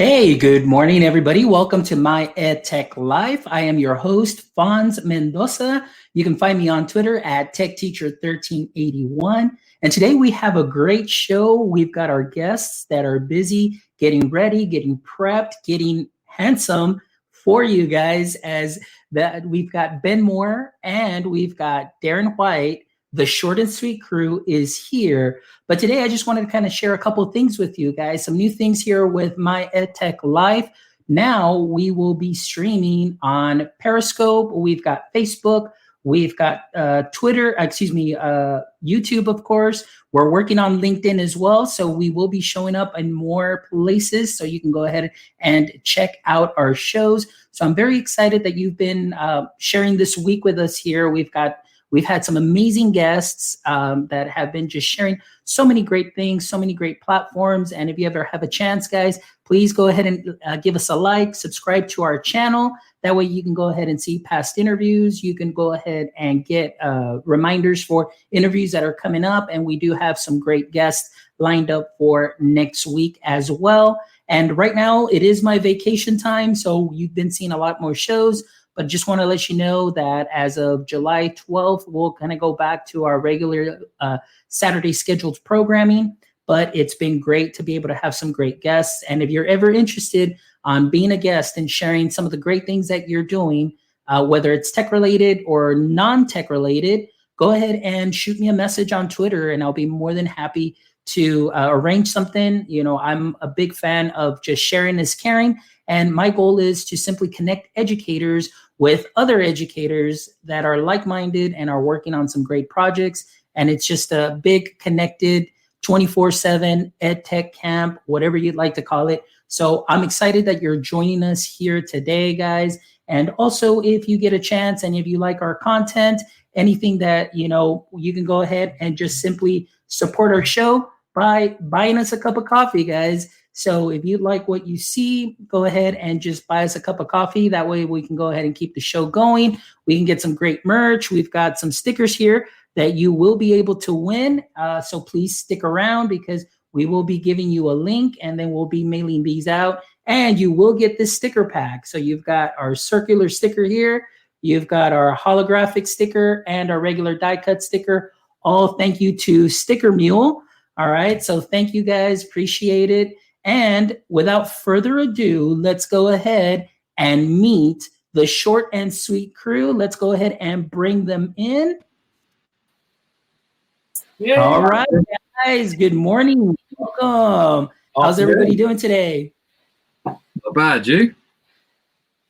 Hey, good morning, everybody. Welcome to my EdTech Life. I am your host, Fonz Mendoza. You can find me on Twitter at TechTeacher1381. And today we have a great show. We've got our guests that are busy getting ready, getting prepped, getting handsome for you guys. As that, we've got Ben Moore and we've got Daren White. The short and sweet crew is here. But today I just wanted to kind of share a couple of things with you guys, some new things here with my EdTech Life. Now we will be streaming on Periscope. We've got Facebook. We've got Twitter, YouTube, of course. We're working on LinkedIn as well. So we will be showing up in more places. So you can go ahead and check out our shows. So I'm very excited that you've been sharing this week with us here. We've had some amazing guests that have been just sharing so many great things, so many great platforms. And if you ever have a chance, guys, please go ahead and give us a like, subscribe to our channel. That way you can go ahead and see past interviews. You can go ahead and get reminders for interviews that are coming up. And we do have some great guests lined up for next week as well. And right now it is my vacation time. So you've been seeing a lot more shows. But just want to let you know that as of July 12th, we'll kind of go back to our regular Saturday scheduled programming. But it's been great to be able to have some great guests. And if you're ever interested on being a guest and sharing some of the great things that you're doing, whether it's tech related or non-tech related, go ahead and shoot me a message on Twitter and I'll be more than happy to arrange something. You know, I'm a big fan of just sharing is caring. And my goal is to simply connect educators with other educators that are like-minded and are working on some great projects. And it's just a big connected 24/7 EdTech camp, whatever you'd like to call it. So I'm excited that you're joining us here today, guys. And also, if you get a chance and if you like our content, anything that, you can go ahead and just simply support our show by buying us a cup of coffee, guys. So if you like what you see, go ahead and just buy us a cup of coffee. That way we can go ahead and keep the show going. We can get some great merch. We've got some stickers here that you will be able to win. So please stick around because we will be giving you a link and then we'll be mailing these out. And you will get this sticker pack. So you've got our circular sticker here. You've got our holographic sticker and our regular die cut sticker. All thank you to Sticker Mule. All right. So thank you guys. Appreciate it. And without further ado, let's go ahead and meet the short and sweet crew. Let's go ahead and bring them in. Yeah. All right, guys. Good morning. Welcome. How's everybody doing today? Not bad, you?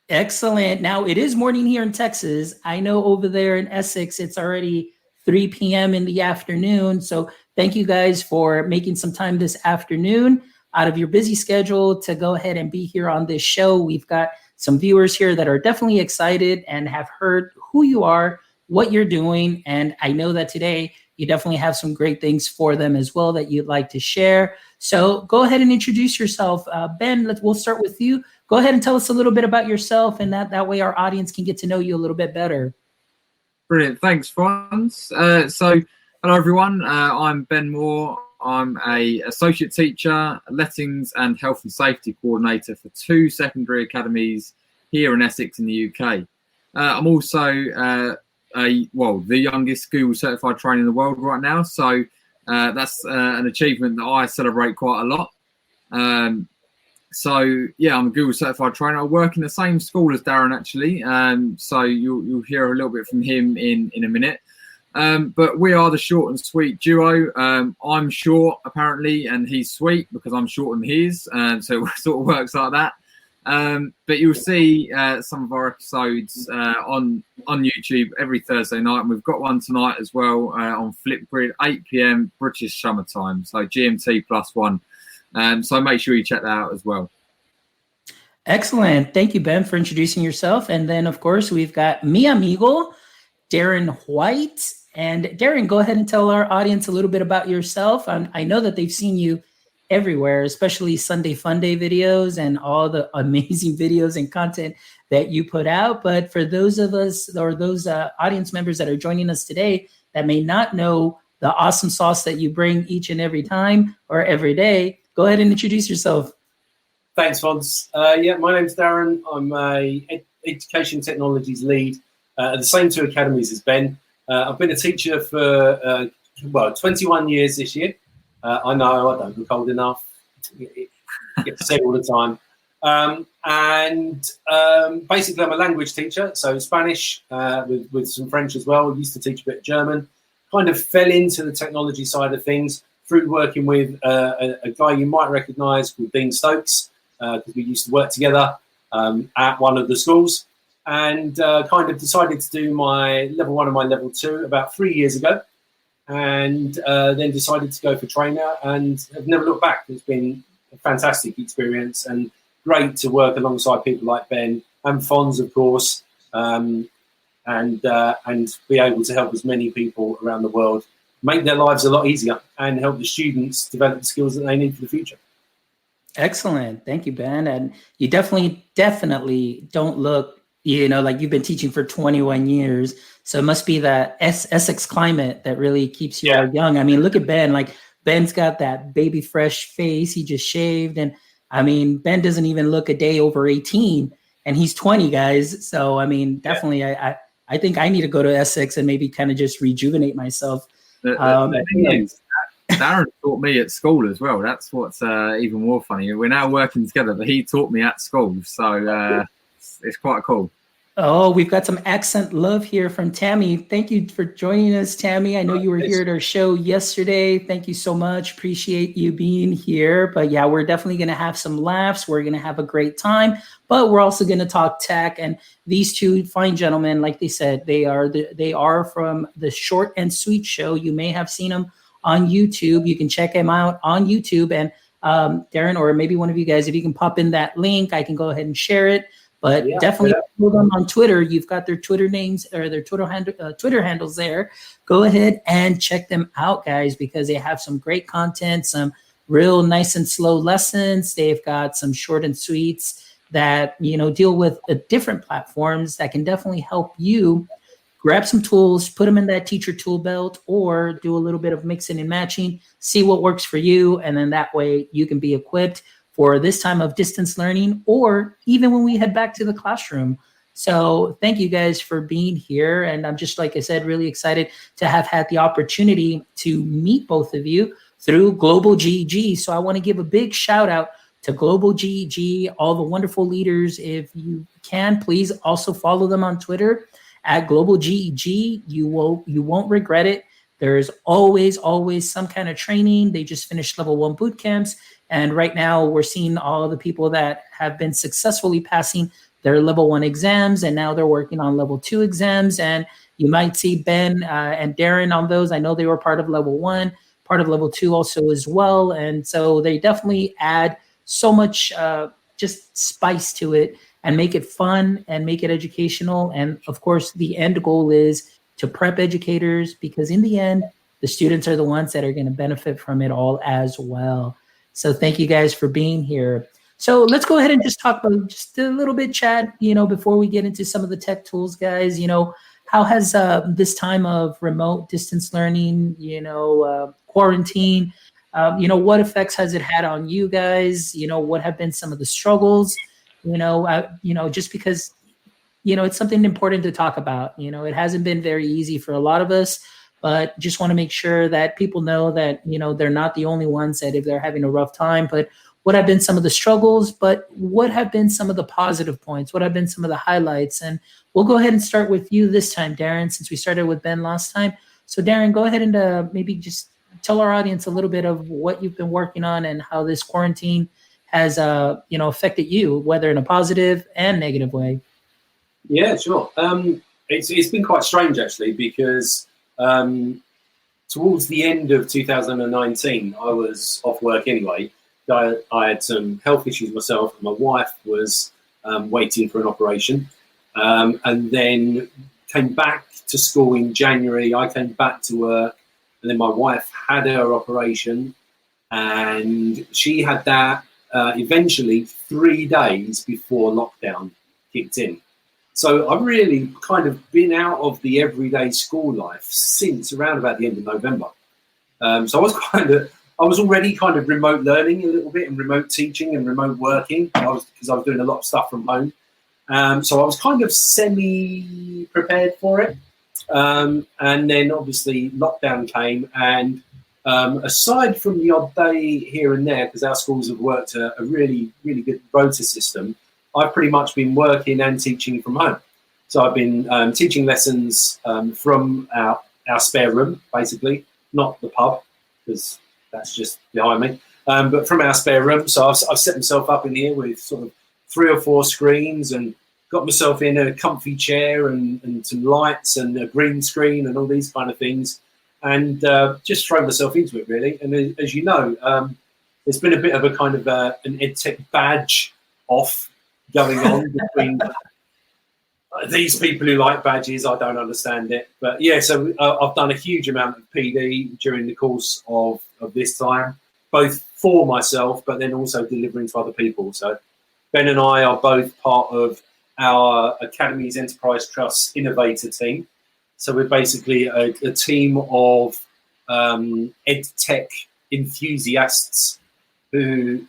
Excellent. Now, it is morning here in Texas. I know over there in Essex, it's already 3 p.m. in the afternoon. So thank you guys for making some time this afternoon out of your busy schedule to go ahead and be here on this show. We've got some viewers here that are definitely excited and have heard who you are, what you're doing. And I know that today you definitely have some great things for them as well that you'd like to share. So go ahead and introduce yourself. Ben, we'll start with you. Go ahead and tell us a little bit about yourself, and that way our audience can get to know you a little bit better. Brilliant. Thanks, Franz. So hello, everyone. I'm Ben Moore. I'm a associate teacher, lettings and health and safety coordinator for 2 secondary academies here in Essex in the UK. I'm also the youngest Google certified trainer in the world right now. So that's an achievement that I celebrate quite a lot. I'm a Google certified trainer. I work in the same school as Daren, actually. So you'll hear a little bit from him in a minute. But we are the short and sweet duo. I'm short, apparently, and he's sweet because I'm short and he is. So it sort of works like that. But you'll see some of our episodes on YouTube every Thursday night. And we've got one tonight as well on Flipgrid, 8 p.m. British summertime. So GMT +1. So make sure you check that out as well. Excellent. Thank you, Ben, for introducing yourself. And then, of course, we've got mi amigo, Daren White. And Daren, go ahead and tell our audience a little bit about yourself. I know that they've seen you everywhere, especially Sunday Fun Day videos and all the amazing videos and content that you put out. But for those of us or those audience members that are joining us today that may not know the awesome sauce that you bring each and every time or every day, go ahead and introduce yourself. Thanks, Fons. My name's Daren. I'm a education technologies lead at the same two academies as Ben. I've been a teacher for 21 years this year. I know I don't look old enough. I get to say it all the time. Basically, I'm a language teacher, so Spanish with some French as well. I used to teach a bit of German. Kind of fell into the technology side of things through working with a guy you might recognise called Dean Stokes, because we used to work together at one of the schools, and kind of decided to do my level 1 and my level 2 about 3 years ago, and then decided to go for trainer and have never looked back. It's been a fantastic experience and great to work alongside people like Ben and Fons, of course, and be able to help as many people around the world make their lives a lot easier and help the students develop the skills that they need for the future. Excellent. Thank you, Ben. And you definitely don't look, like you've been teaching for 21 years. So it must be that Essex climate that really keeps you all young. I mean, look at Ben. Like, Ben's got that baby fresh face. He just shaved. And I mean, Ben doesn't even look a day over 18 and he's 20, guys. So, I mean, definitely, I think I need to go to Essex and maybe kind of just rejuvenate myself. The thing is, Daren taught me at school as well. That's what's even more funny. We're now working together, but he taught me at school. So it's quite cool. Oh, we've got some accent love here from Tammy. Thank you for joining us, Tammy. I know you were here at our show yesterday. Thank you so much. Appreciate you being here. But yeah, we're definitely going to have some laughs. We're going to have a great time, but we're also going to talk tech. And these two fine gentlemen, like they said, they are from the Short and Sweet show. You may have seen them on YouTube. You can check them out on YouTube. And Daren, or maybe one of you guys, if you can pop in that link, I can go ahead and share it. But definitely follow them on Twitter. You've got their Twitter names or their Twitter handles there. Go ahead and check them out, guys, because they have some great content, some real nice and slow lessons. They've got some short and sweets that, deal with different platforms that can definitely help you grab some tools, put them in that teacher tool belt, or do a little bit of mixing and matching, see what works for you. And then that way you can be equipped for this time of distance learning, or even when we head back to the classroom. So thank you guys for being here. And I'm just, like I said, really excited to have had the opportunity to meet both of you through Global GEG. So I want to give a big shout out to Global GEG, all the wonderful leaders. If you can, please also follow them on Twitter at Global GEG. You won't regret it. There's always some kind of training. They just finished level 1 boot camps. And right now we're seeing all the people that have been successfully passing their level 1 exams, and now they're working on level 2 exams. And you might see Ben and Daren on those. I know they were part of level 1, part of level 2 also as well. And so they definitely add so much just spice to it and make it fun and make it educational. And of course, the end goal is to prep educators, because in the end, the students are the ones that are going to benefit from it all as well. So thank you guys for being here. So let's go ahead and just talk about just a little bit, Chad, before we get into some of the tech tools, guys. How has this time of remote distance learning, quarantine, what effects has it had on you guys? What have been some of the struggles? Just because, it's something important to talk about. It hasn't been very easy for a lot of us. But just want to make sure that people know that, they're not the only ones that if they're having a rough time. But what have been some of the struggles, but what have been some of the positive points? What have been some of the highlights? And we'll go ahead and start with you this time, Daren, since we started with Ben last time. So Daren, go ahead and maybe just tell our audience a little bit of what you've been working on and how this quarantine has, affected you, whether in a positive and negative way. Yeah, sure. It's been quite strange, actually, because towards the end of 2019, I was off work anyway. I had some health issues myself, and my wife was waiting for an operation, and then came back to school in January. I came back to work, and then my wife had her operation, and she had that eventually 3 days before lockdown kicked in. So I've really kind of been out of the everyday school life since around about the end of November. So I was kind of I was already kind of remote learning a little bit and remote teaching and remote working because I was doing a lot of stuff from home. So I was kind of semi-prepared for it. And then obviously lockdown came, and aside from the odd day here and there, because our schools have worked a really, really good rota system, I've pretty much been working and teaching from home. So I've been teaching lessons from our spare room, basically, not the pub, because that's just behind me, but from our spare room. So I've set myself up in here with sort of 3 or 4 screens and got myself in a comfy chair and some lights and a green screen and all these kind of things, and just throw myself into it, really. And as you know, there's been a bit of a kind of an EdTech badge off going on between these people who like badges. I don't understand it. But yeah, so I've done a huge amount of PD during the course of this time, both for myself, but then also delivering to other people. So Ben and I are both part of our Academy's Enterprise Trust Innovator team. So we're basically a team of EdTech enthusiasts who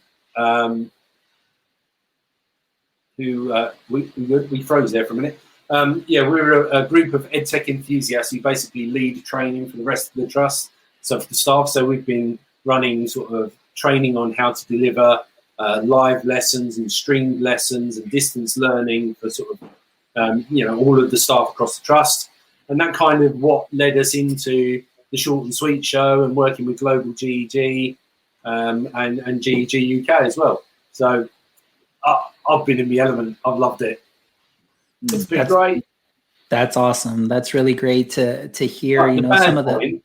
we froze there for a minute. We're a group of EdTech enthusiasts who basically lead training for the rest of the trust, so for the staff. So we've been running sort of training on how to deliver live lessons and streamed lessons and distance learning for sort of all of the staff across the trust, and that kind of what led us into the Short and Sweet show and working with Global GEG and GEG UK as well. So I've been in the element. I've loved it. It's been great. That's awesome. That's really great to hear. Some of the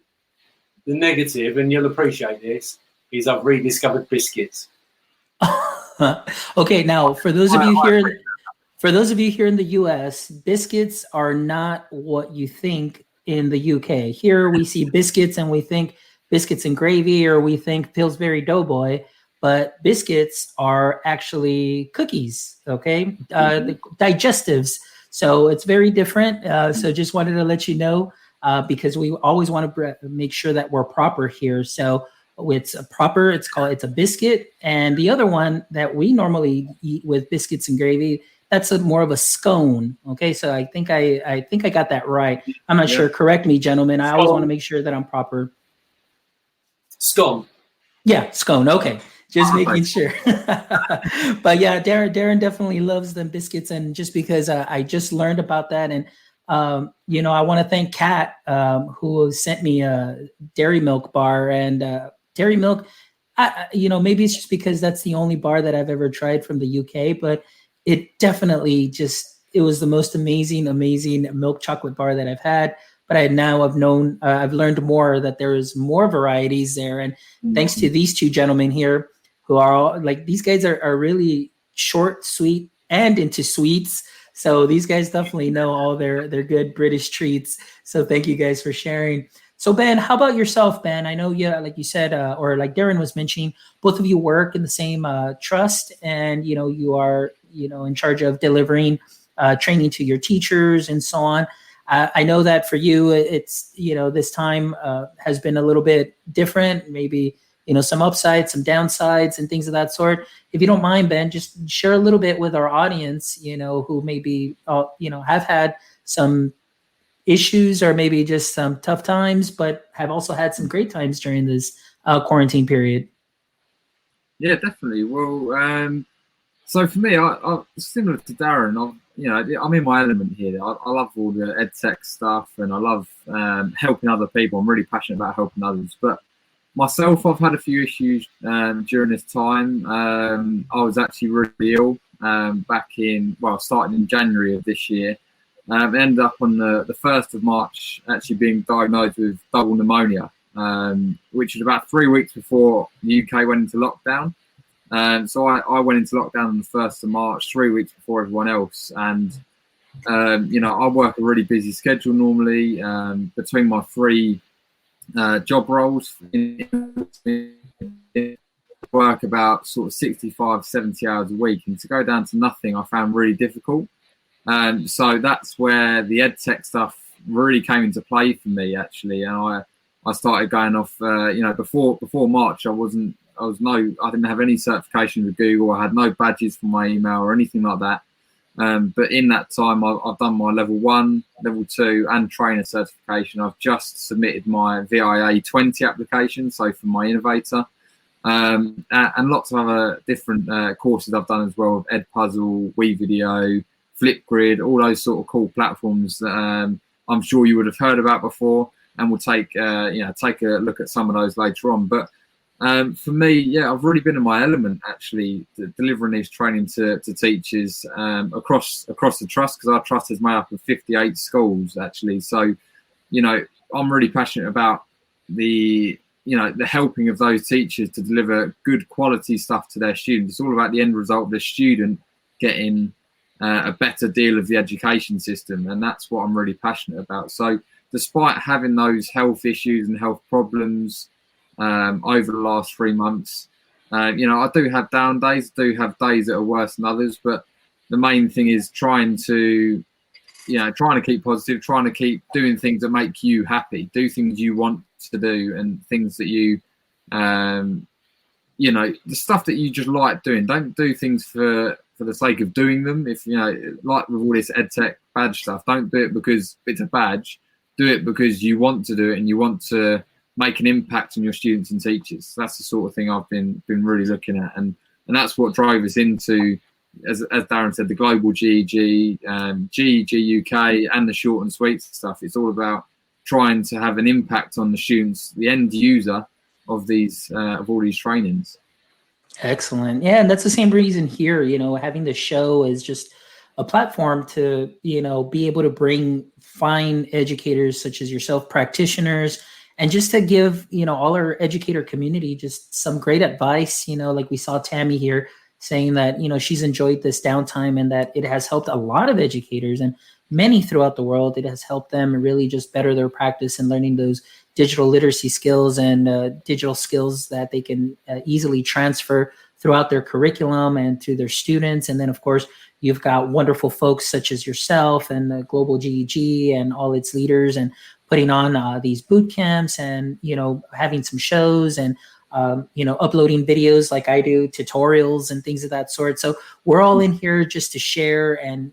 negative, and you'll appreciate this, is I've rediscovered biscuits. Okay, now for those of you here in the US, biscuits are not what you think in the UK. Here we see biscuits and we think biscuits and gravy, or we think Pillsbury Doughboy, but biscuits are actually cookies, okay? The digestives. So it's very different. So just wanted to let you know, because we always want to make sure that we're proper here. So it's a biscuit. And the other one that we normally eat with biscuits and gravy, that's more of a scone. Okay, so I think I got that right. I'm not sure. Correct me, gentlemen. I always want to make sure that I'm proper. Scone. Yeah, scone. Okay, just making sure. But yeah, Daren definitely loves them biscuits, and just because I just learned about that, and I want to thank Kat, who sent me a dairy milk bar, and dairy milk. Maybe it's just because that's the only bar that I've ever tried from the UK, but it definitely it was the most amazing milk chocolate bar that I've had. But I've learned more that there is more varieties there. And thanks to these two gentlemen here, who are all, like, these guys are really short, sweet, and into sweets. So these guys definitely know all their good British treats. So thank you guys for sharing. So Ben, how about yourself, Ben? I know like you said, or like Daren was mentioning, both of you work in the same trust, and you are in charge of delivering training to your teachers and so on. I know that for you, it's this time has been a little bit different. Maybe some upsides, some downsides, and things of that sort. If you don't mind, Ben, just share a little bit with our audience, who maybe have had some issues or maybe just some tough times, but have also had some great times during this quarantine period. Yeah, definitely. Well, so for me, I similar to Daren. I'm in my element here. I love all the EdTech stuff, and I love helping other people. I'm really passionate about helping others. But myself, I've had a few issues during this time. I was actually really ill starting in January of this year. Ended up on the 1st of March actually being diagnosed with double pneumonia, which was about 3 weeks before the UK went into lockdown. So I went into lockdown on the 1st of March, 3 weeks before everyone else. And, I work a really busy schedule normally between my 3 job roles. Work about sort of 65, 70 hours a week. And to go down to nothing, I found really difficult. So that's where the EdTech stuff really came into play for me, actually. And I I started going off. Before March, I didn't have any certification with Google. I had no badges for my email or anything like that. But in that time, I've done my level 1, level 2, and trainer certification. I've just submitted my VIA 20 application, so for my innovator, and lots of other different courses I've done as well, Edpuzzle, WeVideo, Flipgrid, all those sort of cool platforms that I'm sure you would have heard about before, and we'll take a look at some of those later on. But for me, I've really been in my element actually, delivering these training to teachers across the trust, because our trust is made up of 58 schools actually. So, I'm really passionate about the helping of those teachers to deliver good quality stuff to their students. It's all about the end result of the student getting a better deal of the education system, and that's what I'm really passionate about. So, despite having those health issues and health problems over the last 3 months, I do have down days, do have days that are worse than others, but the main thing is trying to keep positive, trying to keep doing things that make you happy, do things you want to do, and things that you, the stuff that you just like doing. Don't do things for the sake of doing them. If, like with all this EdTech badge stuff, don't do it because it's a badge. Do it because you want to do it and you want to make an impact on your students and teachers. That's the sort of thing I've been really looking at, and that's what drove us into, as Daren said, the global GEG, GEG UK, and the short and sweet stuff. It's all about trying to have an impact on the students, the end user of these of all these trainings. Excellent. Yeah, and that's the same reason here, having the show is just a platform to, be able to bring fine educators such as yourself, practitioners, and just to give, all our educator community just some great advice, like we saw Tammy here saying that, she's enjoyed this downtime and that it has helped a lot of educators and many throughout the world. It has helped them really just better their practice and learning those digital literacy skills and digital skills that they can easily transfer throughout their curriculum and to their students. And then, of course, you've got wonderful folks such as yourself and the Global GEG and all its leaders, and putting on these boot camps and, having some shows and, uploading videos like I do, tutorials and things of that sort. So we're all in here just to share and,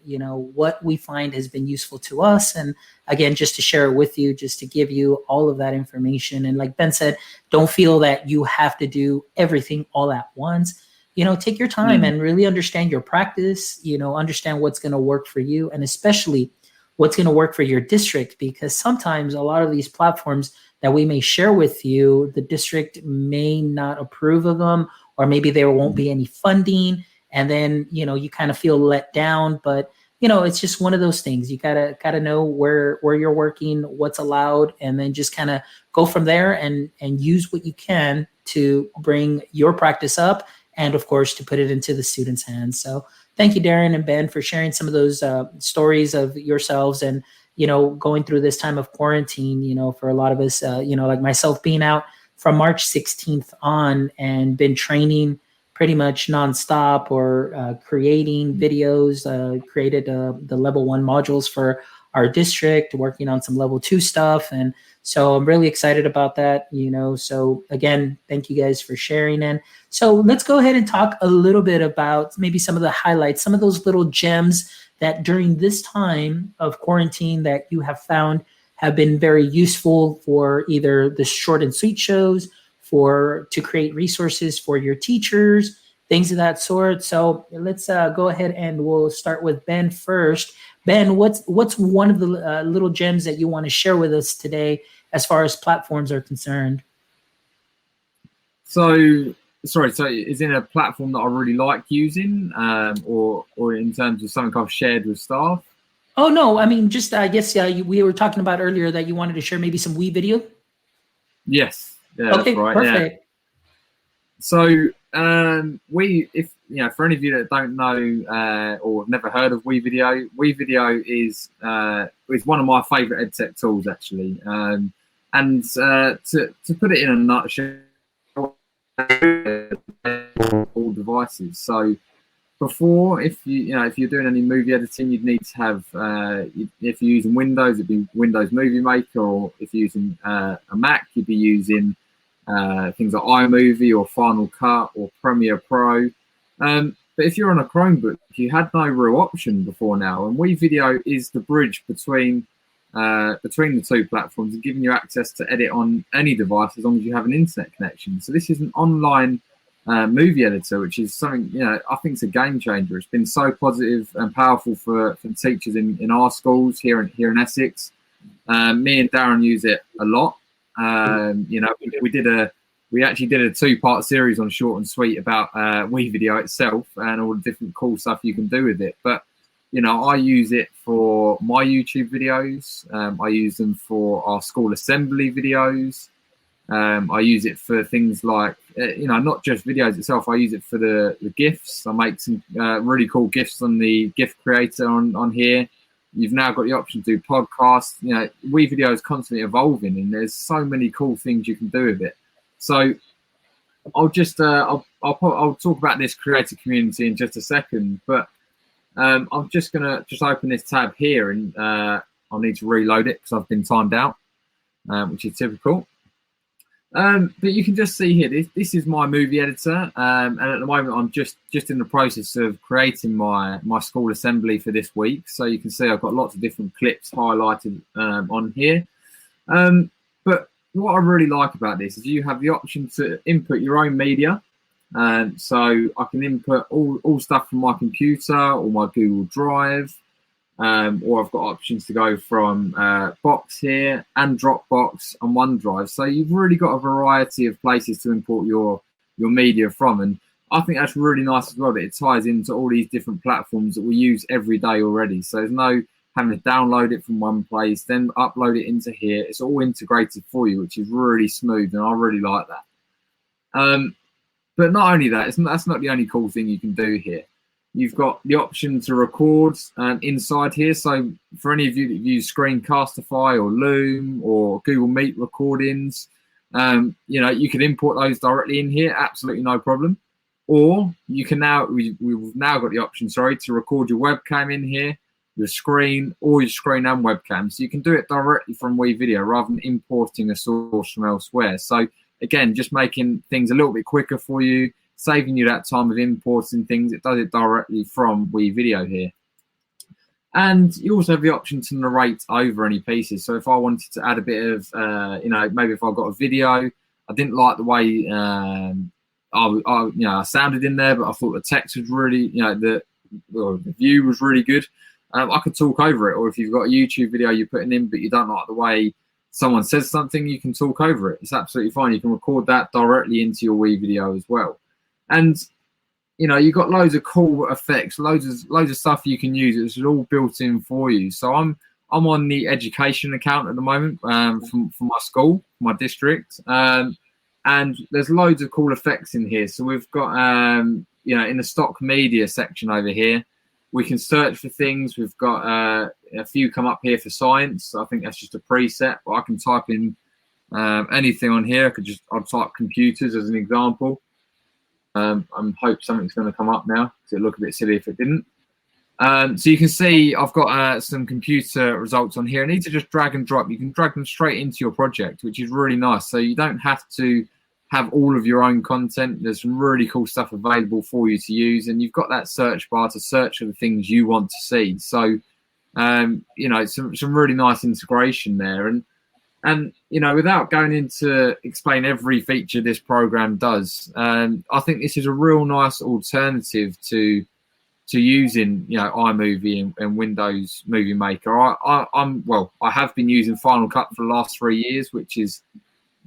what we find has been useful to us. And again, just to share it with you, just to give you all of that information. And like Ben said, don't feel that you have to do everything all at once. Take your time and really understand your practice, understand what's going to work for you, and especially what's going to work for your district, because sometimes a lot of these platforms that we may share with you, the district may not approve of them, or maybe there won't be any funding. And then, you kind of feel let down, but it's just one of those things. You gotta know where you're working, what's allowed, and then just kind of go from there and use what you can to bring your practice up, and of course to put it into the students' hands. So thank you, Daren and Ben, for sharing some of those stories of yourselves and, going through this time of quarantine, for a lot of us, like myself being out from March 16th on and been training pretty much nonstop, or creating videos, created the level 1 modules for our district, working on some level 2 stuff. And so I'm really excited about that, so again, thank you guys for sharing. And so let's go ahead and talk a little bit about maybe some of the highlights, some of those little gems that during this time of quarantine that you have found have been very useful for either the short and sweet shows, to create resources for your teachers, things of that sort. So let's go ahead and we'll start with Ben first. Ben, what's one of the little gems that you want to share with us today as far as platforms are concerned? So is it a platform that I really like using, or in terms of something I've shared with staff? Oh, no, I mean, just I guess we were talking about earlier that you wanted to share maybe some WeVideo. Yes. Yeah, okay, that's right. Perfect. Yeah. So for any of you that don't know or have never heard of WeVideo is one of my favorite EdTech tools actually. And to put it in a nutshell, all devices. So before, if if you're doing any movie editing, you'd need to have if you're using Windows, it'd be Windows Movie Maker, or if you're using a Mac, you'd be using things like iMovie or Final Cut or Premiere Pro. But if you're on a Chromebook, you had no real option before now, and WeVideo is the bridge between the two platforms and giving you access to edit on any device as long as you have an internet connection. So this is an online movie editor, which is something I think it's a game changer. It's been so positive and powerful for teachers in our schools here in Essex. Me and Daren use it a lot. We actually did a 2-part series on Short and Sweet about WeVideo itself and all the different cool stuff you can do with it. But I use it for my YouTube videos. I use them for our school assembly videos. I use it for things like, not just videos itself. I use it for the GIFs. I make some really cool GIFs on the GIF creator on here. You've now got the option to do podcasts. WeVideo is constantly evolving, and there's so many cool things you can do with it. So I'll just I'll talk about this creator community in just a second, but I'm just gonna open this tab here, and I'll need to reload it because I've been timed out, which is typical. But you can just see here, this is my movie editor, and at the moment I'm just in the process of creating my school assembly for this week. So you can see I've got lots of different clips highlighted on here. But what I really like about this is you have the option to input your own media. So I can input all stuff from my computer or my Google Drive, or I've got options to go from Box here and Dropbox and OneDrive. So you've really got a variety of places to import your media from, and I think that's really nice as well that it ties into all these different platforms that we use every day already. So there's no having to download it from one place, then upload it into here. It's all integrated for you, which is really smooth, and I really like that. But not only that, that's not the only cool thing you can do here. You've got the option to record inside here. So for any of you that use Screencastify or Loom or Google Meet recordings, you can import those directly in here, absolutely no problem. Or you can we've now got the option, to record your webcam in here, your screen, or your screen and webcam. So you can do it directly from WeVideo rather than importing a source from elsewhere. So again, just making things a little bit quicker for you, saving you that time of importing things. It does it directly from WeVideo here. And you also have the option to narrate over any pieces. So if I wanted to add a bit of, maybe if I got a video, I didn't like the way I sounded in there, but I thought the text was really, the view was really good. I could talk over it. Or if you've got a YouTube video you're putting in, but you don't like the way someone says something, you can talk over it. It's absolutely fine. You can record that directly into your WeVideo as well. And you've got loads of cool effects, loads of stuff you can use. It's all built in for you. So I'm on the education account at the moment from my school, my district, and there's loads of cool effects in here. So we've got in the stock media section over here, we can search for things. We've got a few come up here for science. I think that's just a preset, but I can type in anything on here. I'll type computers as an example. I hope something's going to come up now because it'd look a bit silly if it didn't. So you can see I've got some computer results on here. I need to just drag and drop. You can drag them straight into your project, which is really nice. So you don't have to have all of your own content. There's some really cool stuff available for you to use, and you've got that search bar to search for the things you want to see. So some really nice integration there. And without going into explain every feature this program does, I think this is a real nice alternative to using iMovie and Windows Movie Maker. I have been using Final Cut for the last 3 years, which is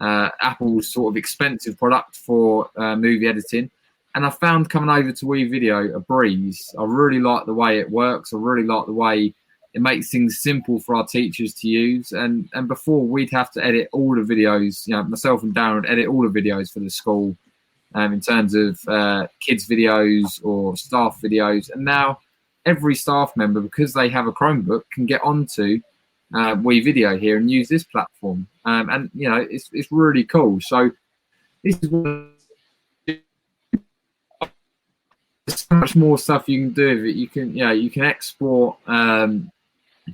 Apple's sort of expensive product for movie editing, and I found coming over to WeVideo a breeze. I really like the way it works. I really like the way it makes things simple for our teachers to use. And before, we'd have to edit all the videos. Myself and Daren would edit all the videos for the school in terms of kids' videos or staff videos. And now every staff member, because they have a Chromebook, can get onto WeVideo here and use this platform. And it's really cool. So this is what there's so much more stuff you can do with it. You can export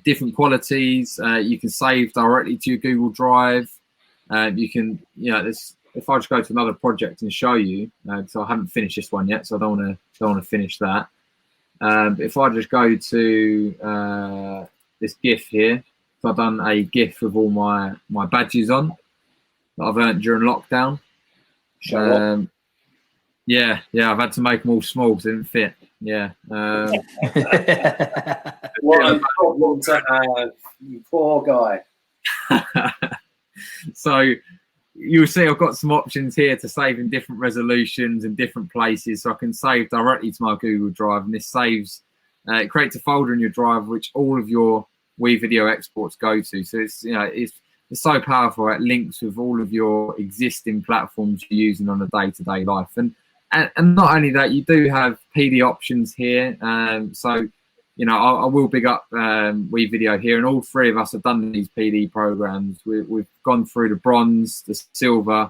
different qualities. You can save directly to your Google Drive. You can, if I just go to another project and show you, so I haven't finished this one yet, so I don't want to finish that. But if I just go to this GIF here, so I've done a GIF with all my badges on that I've earned during lockdown. Yeah, I've had to make them all small because they didn't fit. Yeah. What a problem to have, you poor guy. So you'll see I've got some options here to save in different resolutions and different places, so I can save directly to my Google Drive, and this saves. It creates a folder in your drive which all of your video exports go to. So it's so powerful. It links with all of your existing platforms you're using on a day-to-day life, and not only that, you do have PD options here. So I will big up WeVideo here, and all three of us have done these PD programs. We've gone through the bronze, the silver,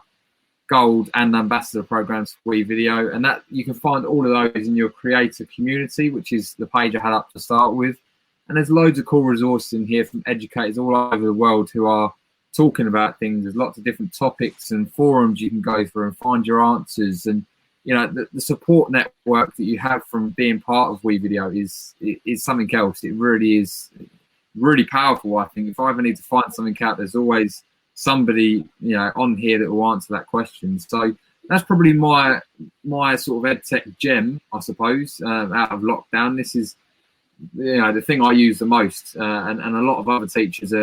gold, and ambassador programs for WeVideo, and that you can find all of those in your creator community, which is the page I had up to start with. And there's loads of cool resources in here from educators all over the world who are talking about things. There's lots of different topics and forums you can go through and find your answers. And the support network that you have from being part of WeVideo is something else. It really is really powerful. I think if I ever need to find something out, there's always somebody on here that will answer that question. So that's probably my sort of edtech gem, I suppose, out of lockdown. This is the thing I use the most, and a lot of other teachers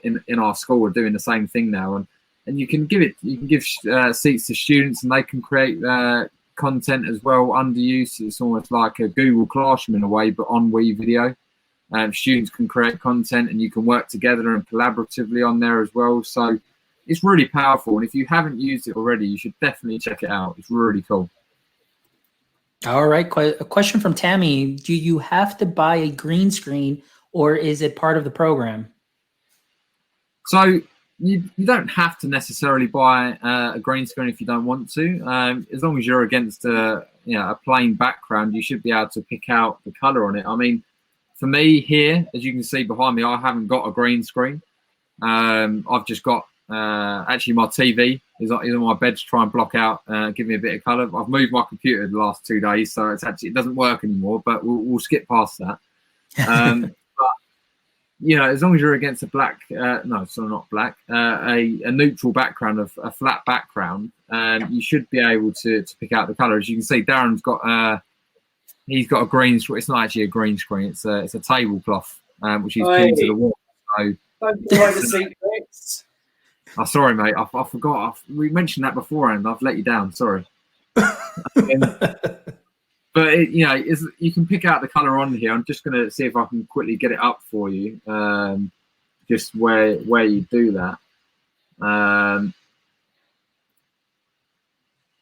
in our school are doing the same thing now. And you can give seats to students, and they can create content as well under use. It's almost like a Google Classroom in a way, but on WeVideo. Students can create content, and you can work together and collaboratively on there as well. So it's really powerful, and if you haven't used it already, you should definitely check it out. It's really cool. All right, a question from Tammy. Do you have to buy a green screen, or is it part of the program? So you don't have to necessarily buy a green screen if you don't want to. As long as you're against a plain background, you should be able to pick out the color on it. I mean, for me here, as you can see behind me, I haven't got a green screen. I've just got actually my TV is on my bed to try and block out, give me a bit of color. I've moved my computer the last 2 days, so it doesn't work anymore. But we'll skip past that. But as long as you're against a black, not black, a neutral background, of a flat background, you should be able to pick out the color. As you can see, Daren's got he's got a green screen. It's not actually a green screen. It's a tablecloth, which he's pinned to the wall. So don't give away the secrets. Oh, sorry, mate. I forgot. We mentioned that before, and I've let you down. Sorry. But you can pick out the color on here. I'm just going to see if I can quickly get it up for you. Just where you do that.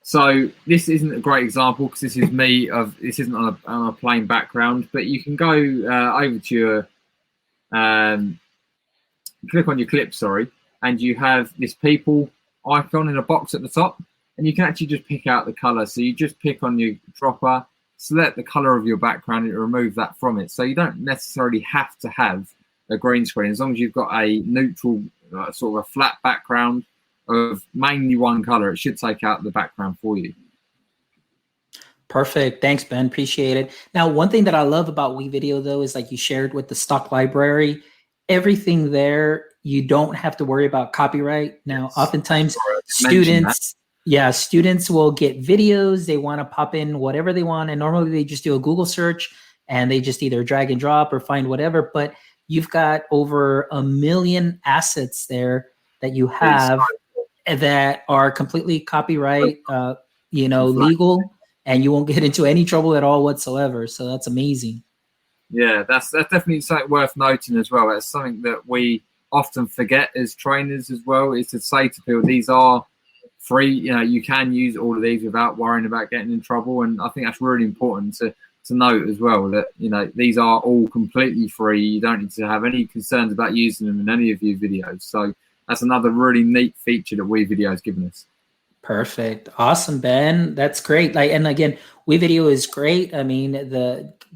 So this isn't a great example because this is me. This isn't on a plain background, but you can go over to your click on your clip. Sorry. And you have this people icon in a box at the top, and you can actually just pick out the color. So you just pick on your dropper, select the color of your background, and it remove that from it. So you don't necessarily have to have a green screen as long as you've got a neutral, sort of a flat background of mainly one color. It should take out the background for you. Perfect. Thanks, Ben. Appreciate it. Now, one thing that I love about WeVideo, though, is like you shared with the stock library, everything there, you don't have to worry about copyright. Now, oftentimes students will get videos. They want to pop in whatever they want. And normally they just do a Google search and they just either drag and drop or find whatever. But you've got over 1 million assets there that you have that are completely copyright, legal, and you won't get into any trouble at all whatsoever. So that's amazing. Yeah, that's definitely something worth noting as well. That's something that we often forget as trainers as well, is to say to people, these are free. You can use all of these without worrying about getting in trouble. And I think that's really important to note as well, that these are all completely free. You don't need to have any concerns about using them in any of your videos. So that's another really neat feature that WeVideo has given us. Perfect. Awesome, Ben. That's great. Like, and again, WeVideo is great. I mean,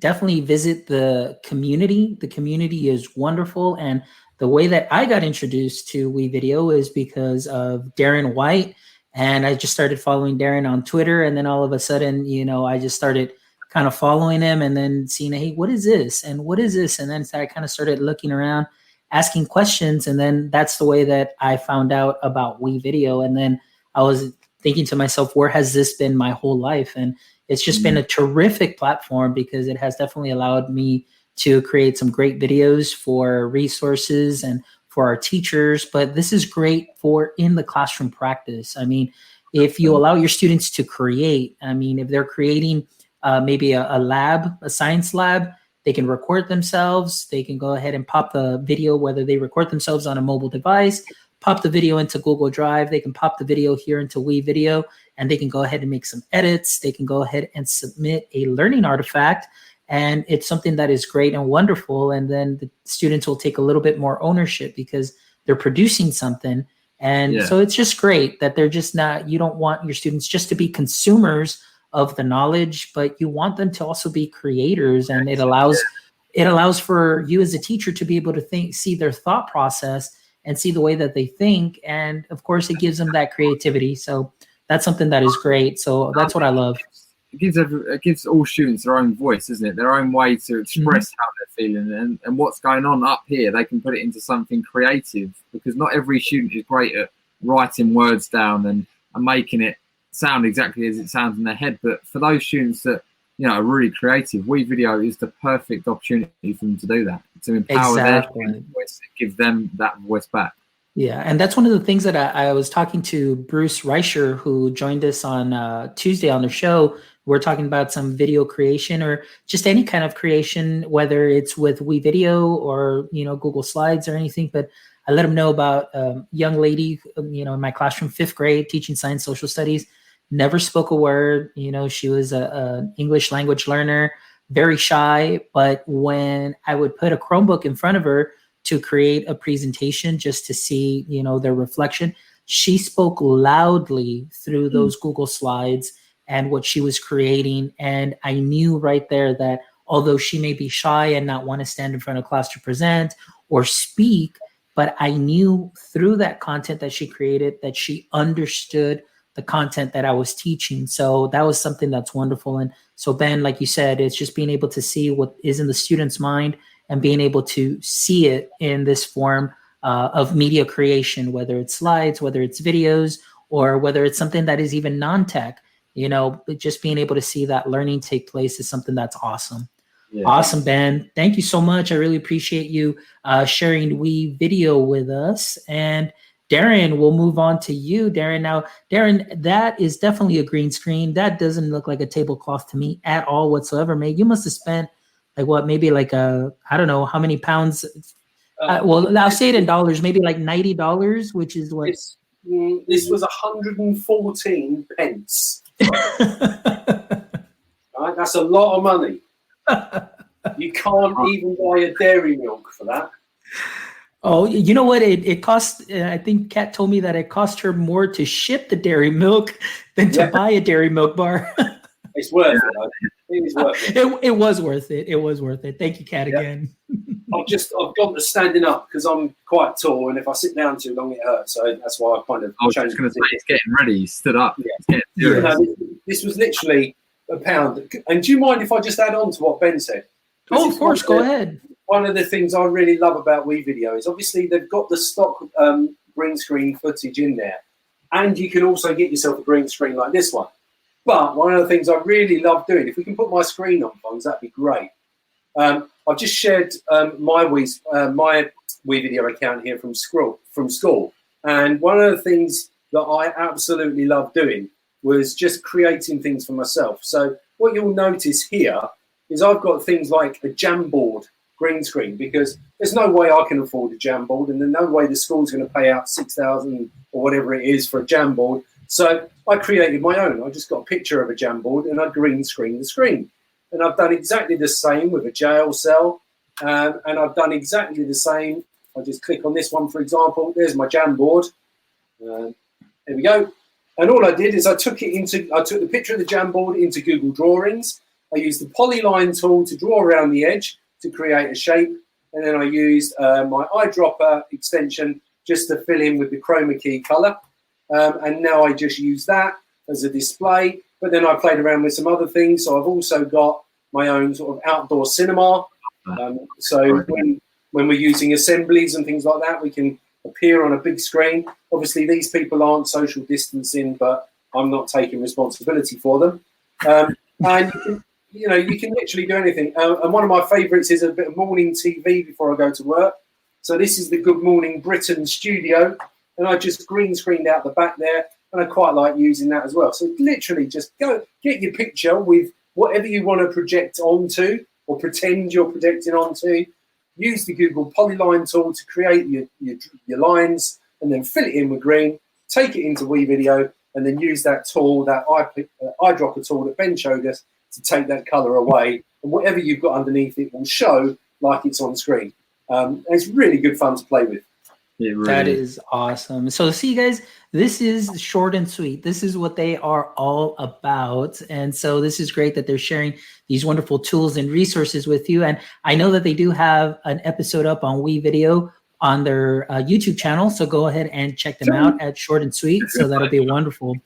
definitely visit the community. The community is wonderful. And the way that I got introduced to WeVideo is because of Daren White. And I just started following Daren on Twitter. And then all of a sudden, I just started kind of following him and then seeing, hey, what is this? And what is this? And then I kind of started looking around, asking questions. And then that's the way that I found out about WeVideo. And then I was thinking to myself, where has this been my whole life? And it's just been a terrific platform because it has definitely allowed me to create some great videos for resources and for our teachers. But this is great for in the classroom practice. I mean, if you allow your students to create, I mean, if they're creating maybe a lab, a science lab, they can record themselves. They can go ahead and pop the video, whether they record themselves on a mobile device, pop the video into Google Drive. They can pop the video here into WeVideo, and they can go ahead and make some edits. They can go ahead and submit a learning artifact, and it's something that is great and wonderful. And then the students will take a little bit more ownership because they're producing something. And so it's just great that they're just not, you don't want your students just to be consumers of the knowledge, but you want them to also be creators. And it allows for you as a teacher to be able to see their thought process and see the way that they think. And of course, it gives them that creativity. So that's something that is great. So that's what I love. It gives all students their own voice, isn't it? Their own way to express how they're feeling and what's going on up here. They can put it into something creative because not every student is great at writing words down and making it sound exactly as it sounds in their head. But for those students that are really creative, WeVideo is the perfect opportunity for them to do that, to empower their voice, give them that voice back. Yeah, and that's one of the things that I was talking to Bruce Reicher, who joined us on Tuesday on the show. We're talking about some video creation or just any kind of creation, whether it's with WeVideo or Google Slides or anything. But I let him know about a young lady, in my classroom, 5th grade, teaching science social studies. Never spoke a word. She was an English language learner, very shy. But when I would put a Chromebook in front of her to create a presentation just to see, their reflection, she spoke loudly through those Google Slides and what she was creating. And I knew right there that although she may be shy and not want to stand in front of class to present or speak, but I knew through that content that she created that she understood the content that I was teaching. So that was something that's wonderful. And so, Ben, like you said, it's just being able to see what is in the student's mind and being able to see it in this form of media creation, whether it's slides, whether it's videos, or whether it's something that is even non-tech, just being able to see that learning take place is something that's awesome. Yeah. Awesome, Ben. Thank you so much. I really appreciate you sharing WeVideo with us. And Daren, we'll move on to you, Daren. Now, Daren, that is definitely a green screen. That doesn't look like a tablecloth to me at all whatsoever, mate. You must have spent maybe I don't know how many pounds. Well, I'll say it in dollars, maybe like $90, which is what? This was 114 pence. Right, that's a lot of money. You can't even buy a dairy milk for that. Oh, you know what? It cost, I think Kat told me that it cost her more to ship the dairy milk than to buy a dairy milk bar. It's worth it, though. It is worth it. It was worth it. It was worth it. Thank you, Kat, again. I've gone to standing up because I'm quite tall, and if I sit down too long, it hurts. So that's why I kind of changed. I was going to say, it's getting ready. He stood up. This was literally £1. And do you mind if I just add on to what Ben said? Oh, of course. Go ahead. One of the things I really love about WeVideo is obviously they've got the stock green screen footage in there, and you can also get yourself a green screen like this one. But one of the things I really love doing, if we can put my screen on, Fonz, that'd be great. I've just shared my WeVideo account here from school, and one of the things that I absolutely love doing was just creating things for myself. So what you'll notice here is I've got things like a Jamboard green screen, because there's no way I can afford a Jamboard, and there's no way the school's going to pay out $6,000 or whatever it is for a Jamboard. So I created my own. I just got a picture of a Jamboard and I green screened the screen. And I've done exactly the same with a jail cell. And I've done exactly the same. I just click on this one, for example. There's my Jamboard. There we go. And all I did is I took the picture of the Jamboard into Google Drawings. I used the polyline tool to draw around the edge to create a shape. And then I used my eyedropper extension just to fill in with the chroma key color. And now I just use that as a display. But then I played around with some other things. So I've also got my own sort of outdoor cinema. So when we're using assemblies and things like that, we can appear on a big screen. Obviously, these people aren't social distancing, but I'm not taking responsibility for them. And you can literally do anything. And one of my favourites is a bit of morning TV before I go to work. So this is the Good Morning Britain studio, and I just green screened out the back there, and I quite like using that as well. So literally just go get your picture with whatever you want to project onto or pretend you're projecting onto. Use the Google Polyline tool to create your lines, and then fill it in with green, take it into WeVideo, and then use that tool, that eyedropper tool that Ben showed us, to take that color away, and whatever you've got underneath it will show like it's on screen. And it's really good fun to play with. That is awesome. So see, guys, this is short and sweet. This is what they are all about. And so this is great that they're sharing these wonderful tools and resources with you. And I know that they do have an episode up on WeVideo on their YouTube channel. So go ahead and check them out at Short and Sweet. So that'll be wonderful.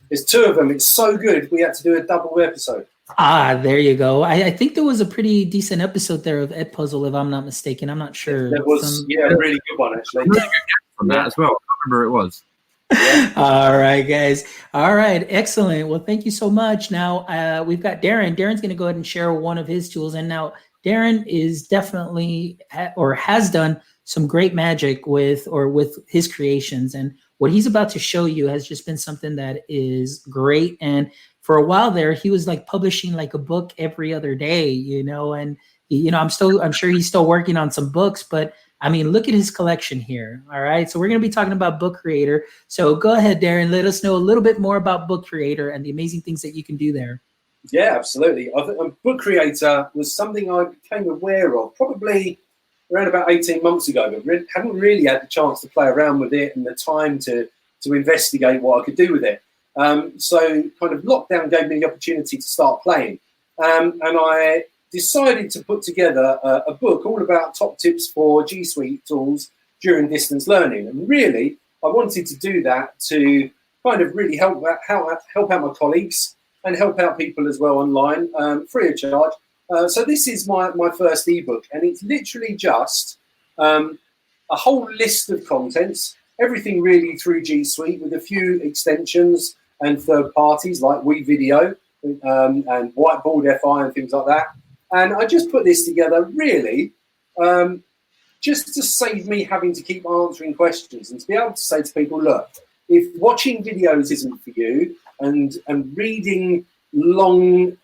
There's 2 of them. It's so good. We had to do a double episode. There you go. I think there was a pretty decent episode there of Ed Puzzle, if I'm not mistaken. I'm not sure. There was, a really good one, actually. Really good from that as well. I remember it was. Yeah. All right, guys. All right, excellent. Well, thank you so much. Now we've got Daren. Daren's going to go ahead and share one of his tools. And now Daren is definitely or has done some great magic with his creations. And what he's about to show you has just been something that is great. And for a while there, he was like publishing like a book every other day, and I'm sure he's still working on some books, but I mean, look at his collection here. All right. So we're going to be talking about Book Creator. So go ahead, Daren, let us know a little bit more about Book Creator and the amazing things that you can do there. Yeah, absolutely. I think Book Creator was something I became aware of probably around about 18 months ago, but hadn't really had the chance to play around with it and the time to investigate what I could do with it. So kind of lockdown gave me the opportunity to start playing. And I decided to put together a book all about top tips for G Suite tools during distance learning. And really, I wanted to do that to kind of really help out my colleagues and help out people as well online, free of charge. So this is my first ebook, and it's literally just a whole list of contents, everything really through G Suite with a few extensions and third parties like WeVideo and Whiteboard FI and things like that. And I just put this together really just to save me having to keep answering questions and to be able to say to people, look, if watching videos isn't for you and reading long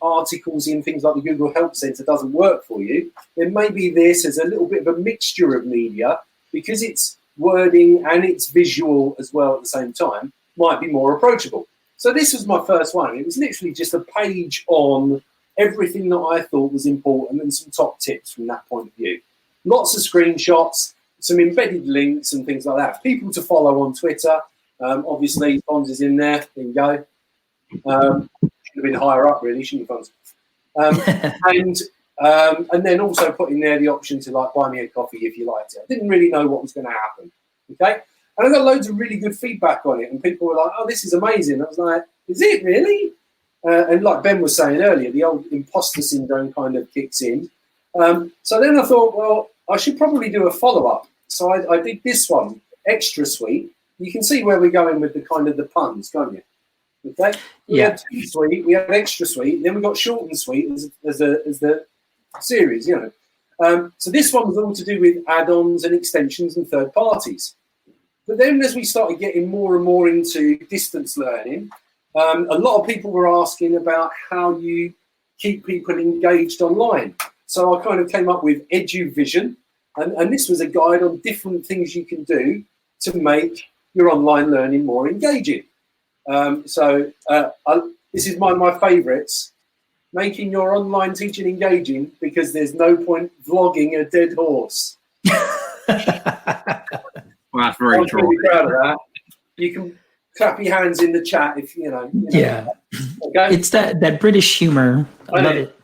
articles in things like the Google Help Center doesn't work for you, then maybe this is a little bit of a mixture of media, because it's wording and it's visual as well at the same time, might be more approachable. So this was my first one. It was literally just a page on everything that I thought was important and some top tips from that point of view. Lots of screenshots, some embedded links and things like that. People to follow on Twitter. Obviously, Fonz is in there. There you go. Should have been higher up, really, shouldn't you, Fonz? And then also put in there the option to like buy me a coffee if you liked it. I didn't really know what was going to happen. Okay. And I got loads of really good feedback on it, and people were like, "Oh, this is amazing." I was like, "Is it really?" And like Ben was saying earlier, the old imposter syndrome kind of kicks in. So then I thought, well, I should probably do a follow-up. So I did this one, Extra Sweet. You can see where we're going with the kind of the puns, can't you? Okay. We had Too Sweet, we had Extra Sweet, then we got Short and Sweet as the series, So this one was all to do with add-ons and extensions and third parties. But then as we started getting more and more into distance learning, a lot of people were asking about how you keep people engaged online. So I kind of came up with EduVision, and this was a guide on different things you can do to make your online learning more engaging. This is one of my favourites, making your online teaching engaging because there's no point vlogging a dead horse. Well, that's very true. I'm really proud of that. You can clap your hands in the chat if you know. Yeah. Okay. It's that British humor. I love it.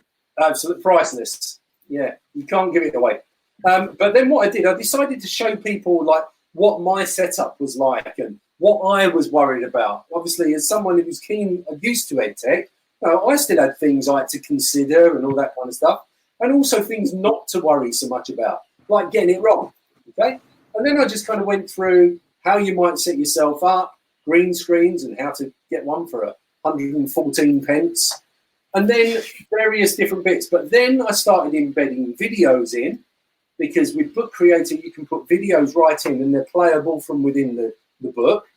Absolutely priceless. Yeah, you can't give it away. But then what I did, I decided to show people like what my setup was like and what I was worried about. Obviously, as someone who's used to EdTech, I still had things I had to consider and all that kind of stuff, and also things not to worry so much about, like getting it wrong. Okay, and then I just kind of went through how you might set yourself up, green screens, and how to get one for 114 pence. And then various different bits. But then I started embedding videos in, because with Book Creator, you can put videos right in and they're playable from within the book.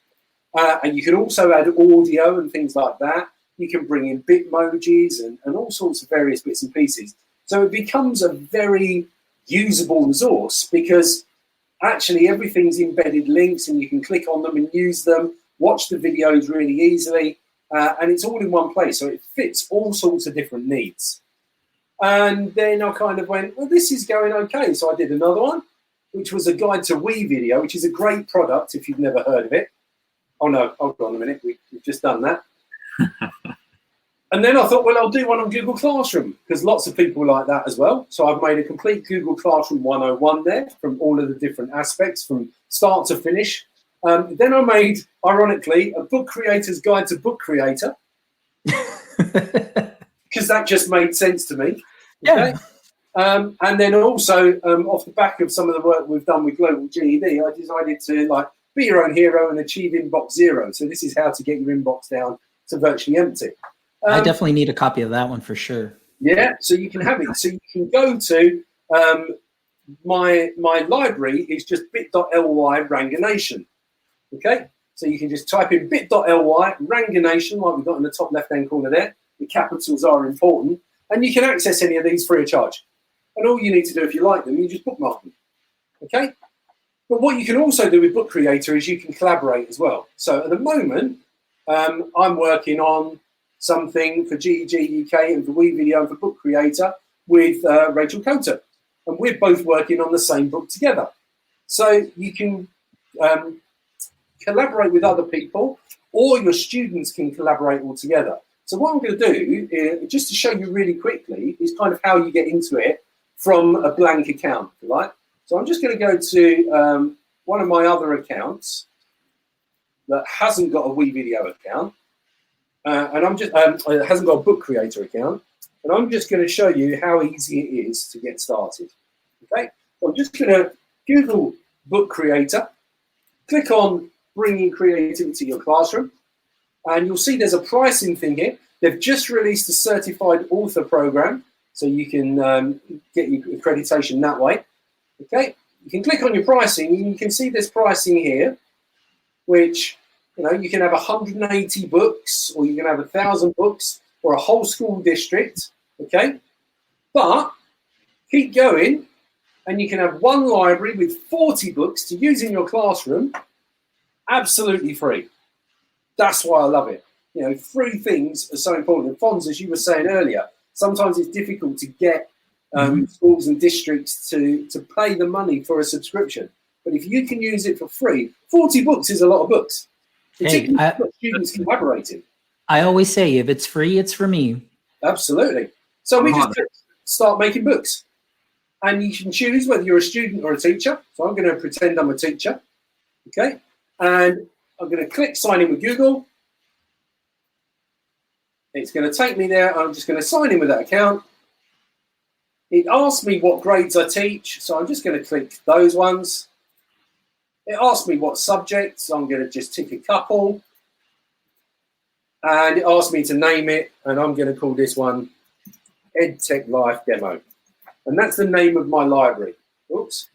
And you can also add audio and things like that. You can bring in Bitmojis and all sorts of various bits and pieces. So it becomes a very usable resource because actually everything's embedded links and you can click on them and use them, watch the videos really easily. And it's all in one place, so it fits all sorts of different needs. And then I kind of went, well, this is going okay. So I did another one, which was a guide to Wii video, which is a great product if you've never heard of it. Oh, no, hold on a minute. We've just done that. And then I thought, well, I'll do one on Google Classroom because lots of people like that as well. So I've made a complete Google Classroom 101 there from all of the different aspects from start to finish. Then I made, ironically, a Book Creator's Guide to Book Creator because that just made sense to me. Okay? Yeah. And then also, off the back of some of the work we've done with Global GED, I decided to be your own hero and achieve inbox zero. So this is how to get your inbox down to virtually empty. I definitely need a copy of that one for sure. Yeah, so you can have it. So you can go to my library is just bit.ly Ranganation. Okay, so you can just type in bit.ly Ranganation, like we've got in the top left-hand corner there. The capitals are important, and you can access any of these free of charge. And all you need to do if you like them, you just bookmark them. Okay, but what you can also do with Book Creator is you can collaborate as well. So at the moment, I'm working on something for GEG UK and for Wii Video and for Book Creator with Rachel Coulter, and we're both working on the same book together. So you can collaborate with other people, or your students can collaborate all together. So what I'm going to do, is, just to show you really quickly, is kind of how you get into it from a blank account, if you like. So I'm just going to go to one of my other accounts that hasn't got a Wii Video account, and I'm just it hasn't got a Book Creator account, and I'm just going to show you how easy it is to get started. Okay, so I'm just going to Google Book Creator, click on Bringing Creativity to Your Classroom, and you'll see there's a pricing thing here. They've just released a certified author program, so you can get your accreditation that way. Okay, you can click on your pricing, and you can see there's pricing here, which you can have 180 books, or you can have 1,000 books, or a whole school district. Okay, but keep going, and you can have one library with 40 books to use in your classroom, absolutely free. That's why I love it. Free things are so important. And Fonz, as you were saying earlier, sometimes it's difficult to get schools and districts to pay the money for a subscription. But if you can use it for free, 40 books is a lot of books. Particularly for students collaborating. I always say, if it's free, it's for me. Absolutely. So we just start making books. And you can choose whether you're a student or a teacher. So I'm going to pretend I'm a teacher. Okay. And I'm going to click sign in with Google. It's going to take me there. I'm just going to sign in with that account. It asks me what grades I teach. So I'm just going to click those ones. It asks me what subjects. So I'm going to just tick a couple. And it asks me to name it. And I'm going to call this one EdTech Life Demo. And that's the name of my library. Oops.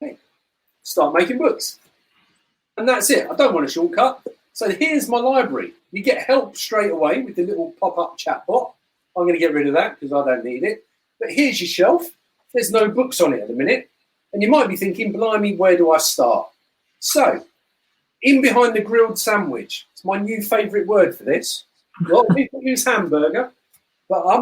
Okay. Start making books. And that's it. I don't want a shortcut. So here's my library. You get help straight away with the little pop-up chat bot. I'm going to get rid of that because I don't need it. But here's your shelf. There's no books on it at the minute. And you might be thinking, blimey, where do I start? So, in behind the grilled sandwich. It's my new favourite word for this. A lot of people use hamburger. But I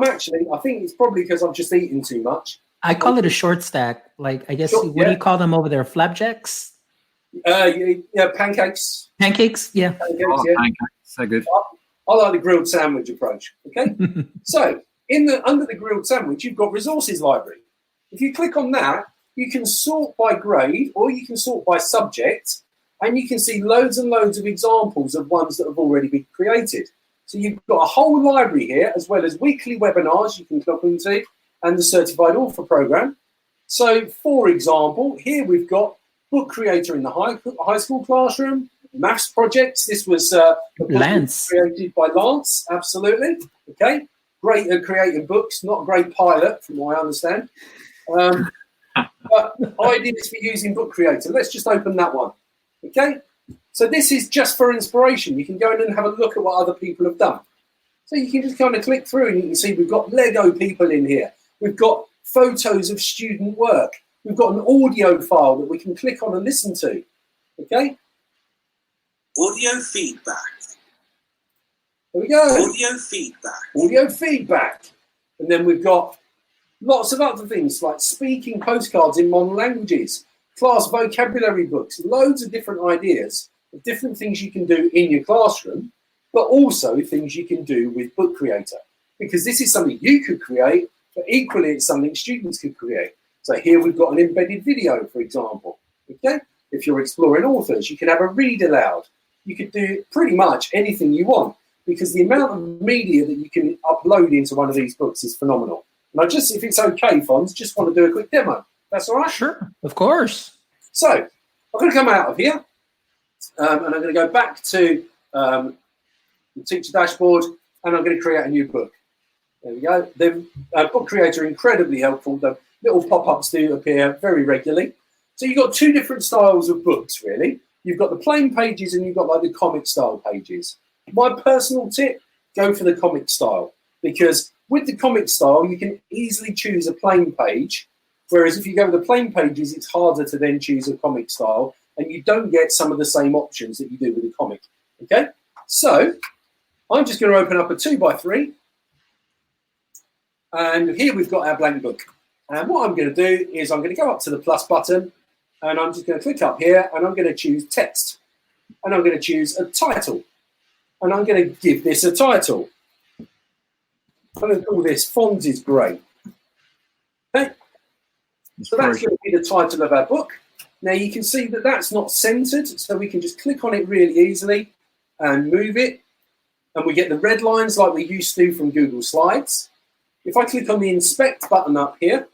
think it's probably because I've just eaten too much. I call it a short stack. I guess, what do you call them over there? Flapjacks? Yeah, pancakes. Pancakes? Yeah. Pancakes, Oh, yeah. pancakes, so good. I like the grilled sandwich approach. Okay. So under the grilled sandwich, you've got resources library. If you click on that, you can sort by grade or you can sort by subject, and you can see loads and loads of examples of ones that have already been created. So you've got a whole library here, as well as weekly webinars you can click into, and the Certified Author Program. So, for example, here we've got book creator in the high school classroom, maths projects. This was Lance created by Lance, absolutely. Okay, great at creating books, not a great pilot, from what I understand. But ideas for using book creator. Let's just open that one. Okay, so this is just for inspiration. You can go in and have a look at what other people have done. So you can just kind of click through and you can see we've got Lego people in here. We've got photos of student work. We've got an audio file that we can click on and listen to. Okay? Audio feedback. There we go. Audio feedback. Audio feedback. And then we've got lots of other things like speaking postcards in modern languages, class vocabulary books, loads of different ideas of different things you can do in your classroom, but also things you can do with Book Creator. Because this is something you could create, but equally it's something students could create. So here we've got an embedded video, for example. Okay? If you're exploring authors, you can have a read aloud. You could do pretty much anything you want, because the amount of media that you can upload into one of these books is phenomenal. And I just, if it's okay, Fonz, just want to do a quick demo. That's all right? Sure, of course. So I'm going to come out of here, and I'm going to go back to the teacher dashboard, and I'm going to create a new book. There we go. The Book Creator, incredibly helpful. The little pop-ups do appear very regularly. So you've got two different styles of books, really. You've got the plain pages and you've got like the comic style pages. My personal tip, go for the comic style, because with the comic style, you can easily choose a plain page, whereas if you go with the plain pages, it's harder to then choose a comic style, and you don't get some of the same options that you do with the comic. Okay? So I'm just going to open up a 2x3. And here we've got our blank book. And what I'm going to do is I'm going to go up to the plus button, and I'm just going to click up here, and I'm going to choose text. And I'm going to choose a title. And I'm going to give this a title. I'm going to call this Fonz is Great. Okay? So that's going to be the title of our book. Now you can see that that's not centered, so we can just click on it really easily and move it. And we get the red lines like we used to from Google Slides. If I click on the inspect button up here,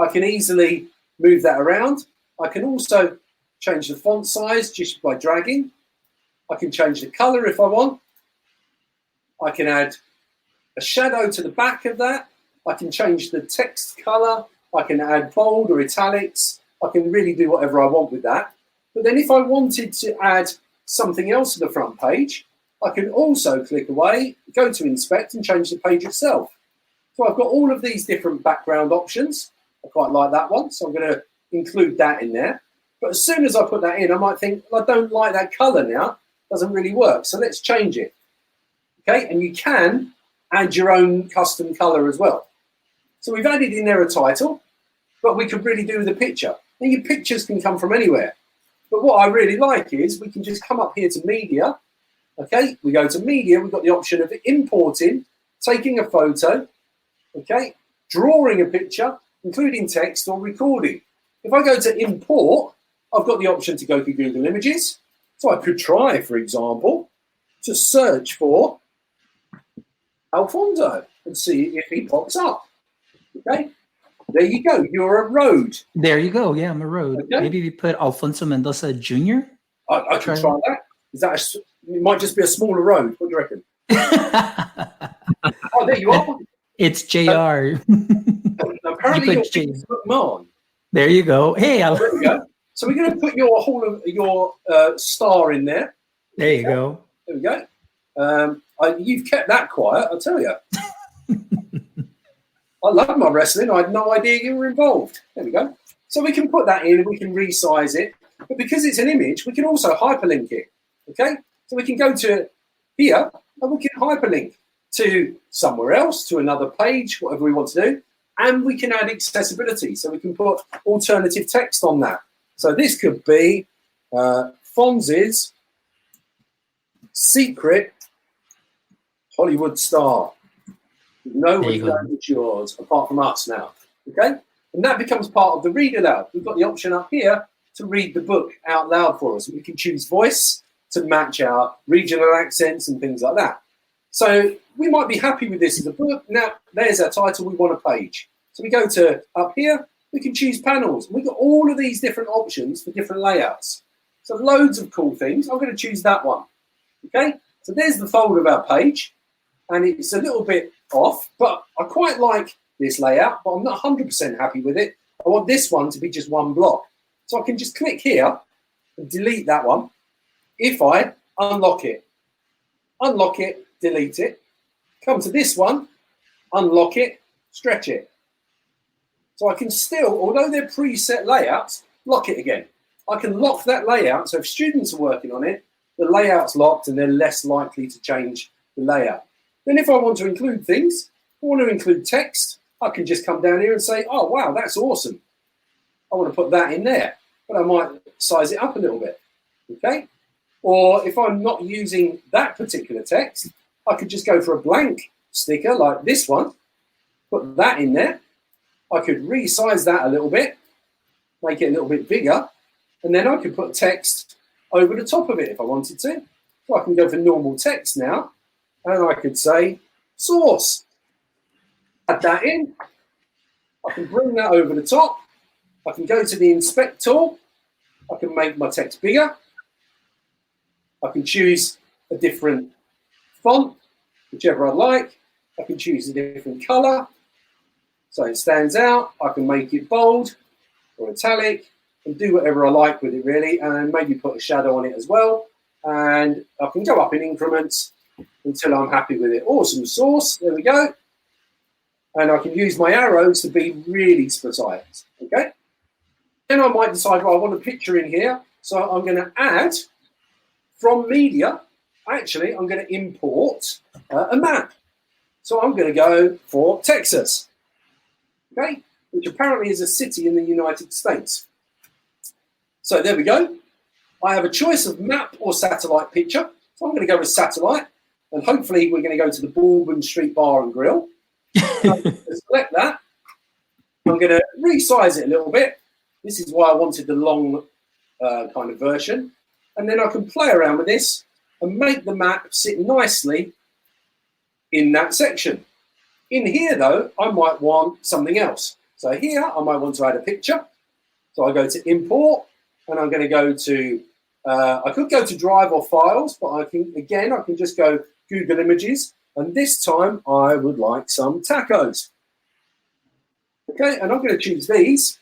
I can easily move that around. I can also change the font size just by dragging. I can change the color if I want. I can add a shadow to the back of that. I can change the text color. I can add bold or italics. I can really do whatever I want with that. But then if I wanted to add something else to the front page, I can also click away, go to inspect and change the page itself. So I've got all of these different background options. I quite like that one, so I'm going to include that in there. But as soon as I put that in, I might think, well, I don't like that color now. It doesn't really work, so let's change it. Okay, and you can add your own custom color as well. So we've added in there a title, but we could really do with a picture. Now your pictures can come from anywhere. But what I really like is we can just come up here to media. Okay, we go to media, we've got the option of importing, taking a photo, okay, drawing a picture, including text or recording. If I go to import, I've got the option to go to Google Images. So I could try, for example, to search for Alfonso and see if he pops up. Okay, there you go. You're a road. There you go. Yeah, I'm a road. Okay. Maybe we put Alfonso Mendoza Jr. I can try that. Is that it might just be a smaller road. What do you reckon? Oh, there you are. It's JR. Apparently you're McMahon. There you go. Hey, there we go. So we're going to put your star in there. There you go. There we go. You've kept that quiet, I'll tell you. I love my wrestling. I had no idea you were involved. There we go. So we can put that in, we can resize it. But because it's an image, we can also hyperlink it. Okay? So we can go to here, and we can hyperlink to somewhere else, to another page, whatever we want to do. And we can add accessibility. So we can put alternative text on that. So this could be Fonz's secret Hollywood star. No one knows it's yours apart from us now. Okay? And that becomes part of the read aloud. We've got the option up here to read the book out loud for us. We can choose voice to match our regional accents and things like that. So we might be happy with this as a book. Now, there's our title. We want a page. So we go to up here. We can choose panels. We've got all of these different options for different layouts. So loads of cool things. I'm going to choose that one. Okay? So there's the fold of our page. And it's a little bit off, but I quite like this layout, but I'm not 100% happy with it. I want this one to be just one block. So I can just click here and delete that one. If I unlock it, delete it, come to this one, unlock it, stretch it. So I can still, although they're preset layouts, lock it again. I can lock that layout, so if students are working on it, the layout's locked and they're less likely to change the layout. Then if I want to include things, I want to include text, I can just come down here and say, oh, wow, that's awesome. I want to put that in there, but I might size it up a little bit, okay? Or if I'm not using that particular text, I could just go for a blank sticker like this one, put that in there. I could resize that a little bit, make it a little bit bigger, and then I could put text over the top of it if I wanted to. So I can go for normal text now, and I could say source. Add that in. I can bring that over the top. I can go to the inspect tool. I can make my text bigger. I can choose a different font, whichever I like. I can choose a different color so it stands out. I can make it bold or italic and do whatever I like with it really, and maybe put a shadow on it as well. And I can go up in increments until I'm happy with it. Awesome source, there we go. And I can use my arrows to be really precise, okay? Then I might decide, well, I want a picture in here, so I'm going to add from media. Actually, I'm going to import a map. So I'm going to go for Texas, okay, which apparently is a city in the United States. So there we go. I have a choice of map or satellite picture. So I'm going to go with satellite, and hopefully we're going to go to the Bourbon Street Bar and Grill. Select that. I'm going to resize it a little bit. This is why I wanted the long kind of version. And then I can play around with this and make the map sit nicely in that section. In here, though, I might want something else. So here, I might want to add a picture. So I go to import, and I'm going to go to, I could go to Drive or Files, but I can just go Google Images. And this time, I would like some tacos. Okay, and I'm going to choose these.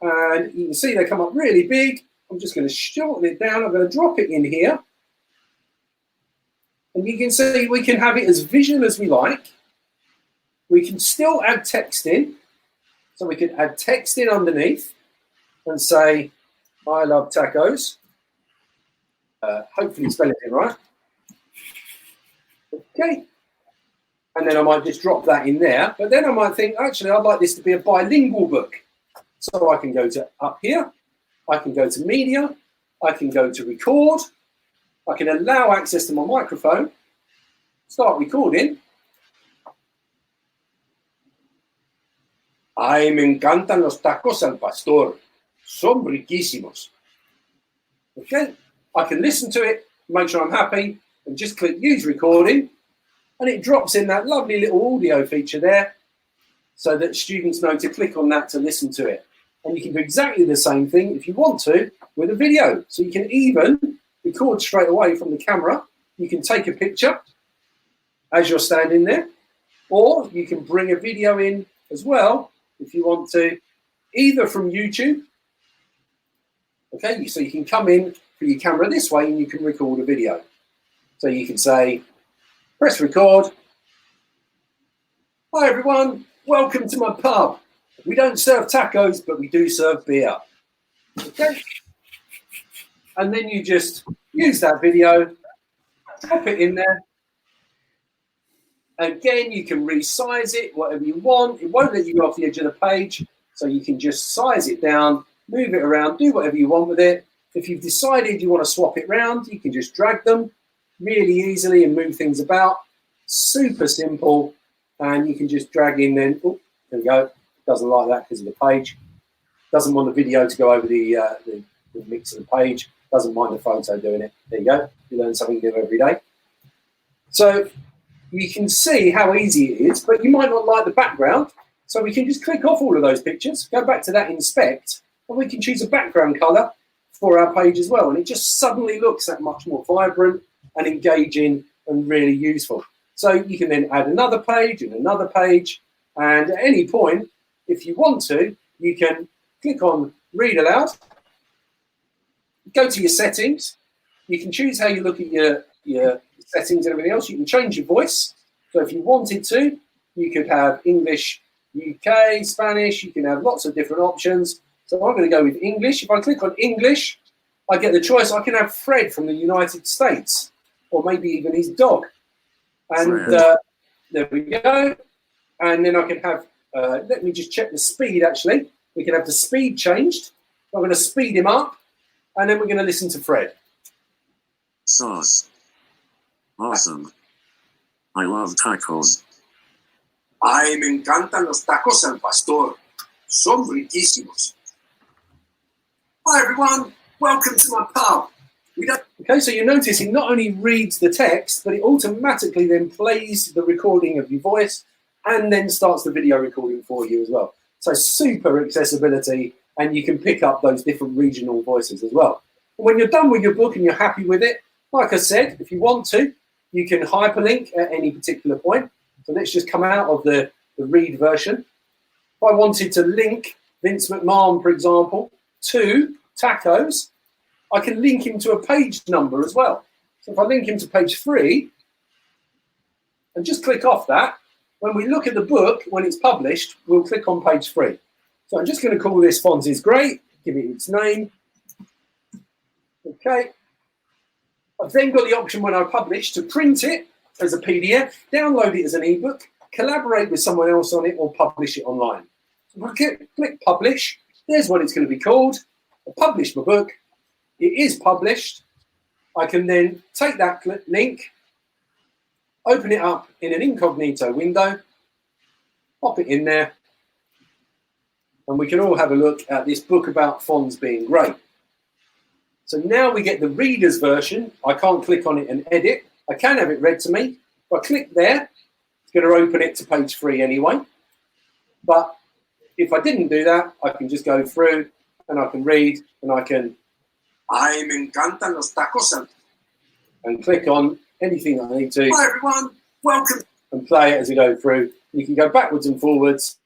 And you can see they come up really big. I'm just going to shorten it down. I'm going to drop it in here. And you can see we can have it as visual as we like. We can still add text in. So we can add text in underneath and say, I love tacos. Hopefully spell it in right. Okay. And then I might just drop that in there. But then I might think, actually, I'd like this to be a bilingual book. So I can go to up here. I can go to media. I can go to record. I can allow access to my microphone. Start recording. Ay, me encantan los tacos al pastor. Son riquísimos. Okay. I can listen to it, make sure I'm happy, and just click use recording. And it drops in that lovely little audio feature there so that students know to click on that to listen to it. And you can do exactly the same thing if you want to with a video. So you can even record straight away from the camera. You can take a picture as you're standing there, or you can bring a video in as well if you want to, either from YouTube. Okay, so you can come in for your camera this way and you can record a video. So you can say, press record. Hi everyone, welcome to my pub. We don't serve tacos, but we do serve beer. Okay? And then you just use that video, drop it in there. Again, you can resize it, whatever you want. It won't let you go off the edge of the page, so you can just size it down, move it around, do whatever you want with it. If you've decided you want to swap it round, you can just drag them really easily and move things about. Super simple. And you can just drag in then. Oh, there we go. Doesn't like that because of the page. Doesn't want the video to go over the mix of the page. Doesn't mind the photo doing it. There you go. You learn something new every day. So you can see how easy it is, but you might not like the background. So we can just click off all of those pictures, go back to that inspect, and we can choose a background color for our page as well. And it just suddenly looks that much more vibrant and engaging and really useful. So you can then add another page and another page. And at any point, if you want to, you can click on read aloud, go to your settings. You can choose how you look at your settings and everything else. You can change your voice. So if you wanted to, you could have English, UK, Spanish. You can have lots of different options. So I'm going to go with English. If I click on English, I get the choice. I can have Fred from the United States, or maybe even his dog. And there we go. And then I can have, let me just check the speed actually. We can have the speed changed. I'm going to speed him up. And then we're going to listen to Fred. Sauce. Awesome. I love tacos. Ay, me encantan los tacos al pastor. Son riquísimos. Hi, everyone. Welcome to my pub. Okay, so you notice it not only reads the text, but it automatically then plays the recording of your voice and then starts the video recording for you as well. So super accessibility, and you can pick up those different regional voices as well. And when you're done with your book and you're happy with it, like I said, if you want to, you can hyperlink at any particular point. So let's just come out of the read version. If I wanted to link Vince McMahon, for example, to tacos, I can link him to a page number as well. So if I link him to page 3 and just click off that, when we look at the book, when it's published, we'll click on page 3. So I'm just going to call this Fonzie's Great, give it its name. Okay. I've then got the option when I publish to print it as a PDF, download it as an ebook, collaborate with someone else on it, or publish it online. So if I click publish, there's what it's going to be called. I publish my book. It is published. I can then take that link, open it up in an incognito window, pop it in there, and we can all have a look at this book about Fonz being great. So now we get the reader's version. I can't click on it and edit. I can have it read to me. If I click there, it's going to open it to page 3 anyway. But if I didn't do that, I can just go through and I can read and I can Ay, me encantan los tacos. And click on anything I need to. Hi, everyone. Welcome. And play it as we go through. You can go backwards and forwards